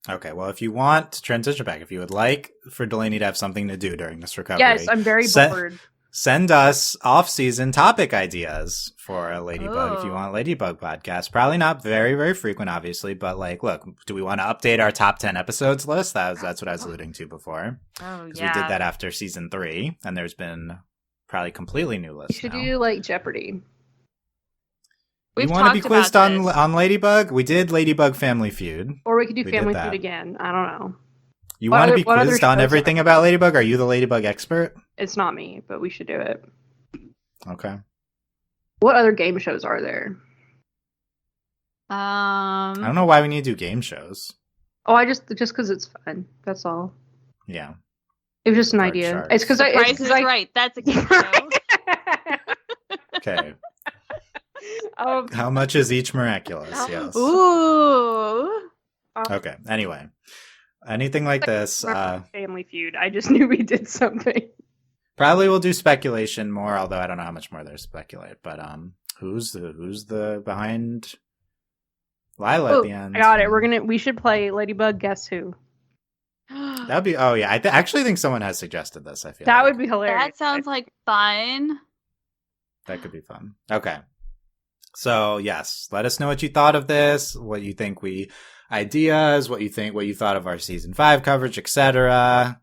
Okay, well, if you want to transition back, if you would like for Delaney to have something to do during this recovery, Yes, I'm very bored. Send us off-season topic ideas for a Ladybug if you want Ladybug podcast. Probably not very, very frequent, obviously, but like, look, do we want to update our top 10 episodes list? That's what I was alluding to before. Oh, Because we did that after season 3, and there's been probably completely new lists. You should do like Jeopardy. You want to be quizzed on Ladybug? We did Ladybug Family Feud. Or we could do Family Feud again. I don't know. You want to be quizzed on everything about Ladybug? Are you the Ladybug expert? It's not me, but we should do it. Okay. What other game shows are there? I don't know why we need to do game shows. Oh, just because it's fun. That's all. Yeah. It was just an idea. Sharks. It's because Price is Right. That's a game show. Okay. How much is each Miraculous? Yes. Ooh. Okay. Anyway, anything like this. Family Feud. I just knew we did something. Probably we'll do speculation more, although I don't know how much more there's to speculate. But who's the behind Lila at the end? I got it. We should play Ladybug Guess Who. That'd be. Oh yeah, I actually think someone has suggested this. I feel that would be hilarious. That sounds like fun. That could be fun. Okay. So yes, let us know what you thought of this, what you think ideas, what you thought of our season 5 coverage, etc.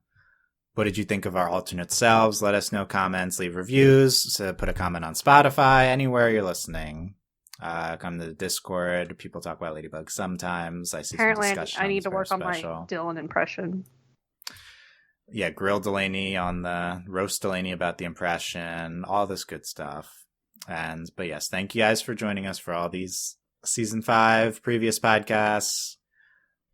What did you think of our alternate selves? Let us know, comments, leave reviews, so put a comment on Spotify, anywhere you're listening. Come to the Discord. People talk about Ladybug sometimes. I see Apparently, some discussion. I need to work on my special. Dylan impression. Yeah, grill Delaney on the roast Delaney about the impression, all this good stuff. But yes, thank you guys for joining us for all these season 5 previous podcasts.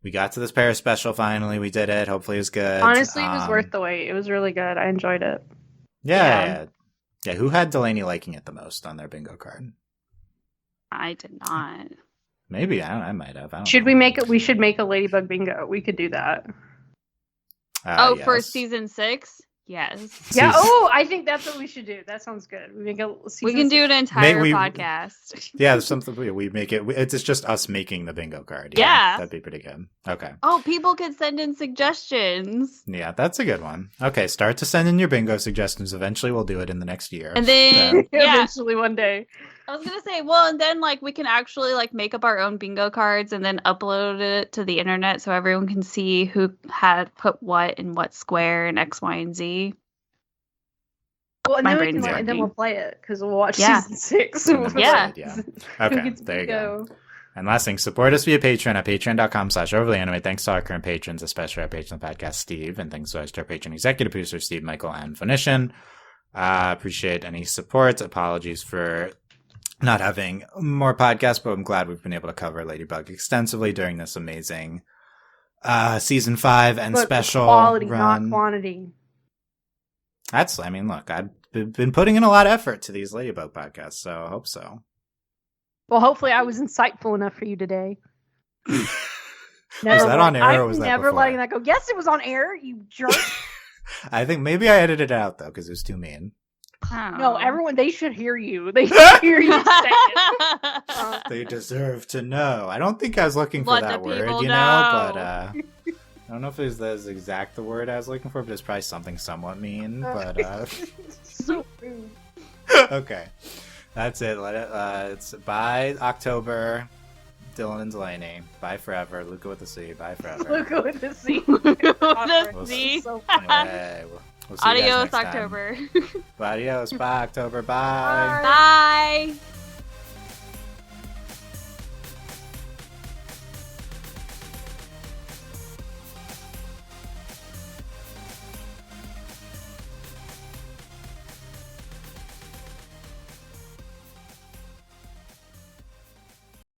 We got to this Paris special finally. We did it. Hopefully it was good. Honestly, it was worth the wait. It was really good. I enjoyed it. Yeah. Who had Delaney liking it the most on their bingo card? I did not. Maybe. I might have. We should make a Ladybug bingo. We could do that. Yes. For season 6? Yes. Yeah. Oh, I think that's what we should do. That sounds good. We can do an entire podcast. Yeah, something we make it. It's just us making the bingo card. Yeah, that'd be pretty good. Okay. Oh, people could send in suggestions. Yeah, that's a good one. Okay, start to send in your bingo suggestions. Eventually, we'll do it in the next year. And then, eventually one day. I was gonna say, well, and then we can actually make up our own bingo cards and then upload it to the internet so everyone can see who had put what in what square and X, Y, and Z. Well, and then we'll play it because we'll watch season 6. Yeah. Okay, there you go. And last thing, support us via Patreon at patreon.com/overlyanimated. Thanks to our current patrons, especially our patron podcast, Steve, and thanks to our patron executive producer, Steve, Michael, and Phoenician. Appreciate any support. Apologies for not having more podcasts, but I'm glad we've been able to cover Ladybug extensively during this amazing season 5 and special quality, run. Not quantity. Look, I've been putting in a lot of effort to these Ladybug podcasts, so I hope so. Well, hopefully I was insightful enough for you today. Was that on air or was that before? Never letting that go. Yes, it was on air, you jerk. I think maybe I edited it out, though, because it was too mean. No, everyone, they should hear you. They should hear you say it. They deserve to know. I don't think I was looking for that word, know. but I don't know if that's exact the word I was looking for, but it's probably something somewhat mean. But so rude. Okay, that's it. It's by October. Dylan and Delaney. Bye forever. Luca with the C. Bye forever. Luca with the C. The C. So we'll see Adios, October. Adios. Bye, October. Bye. Bye.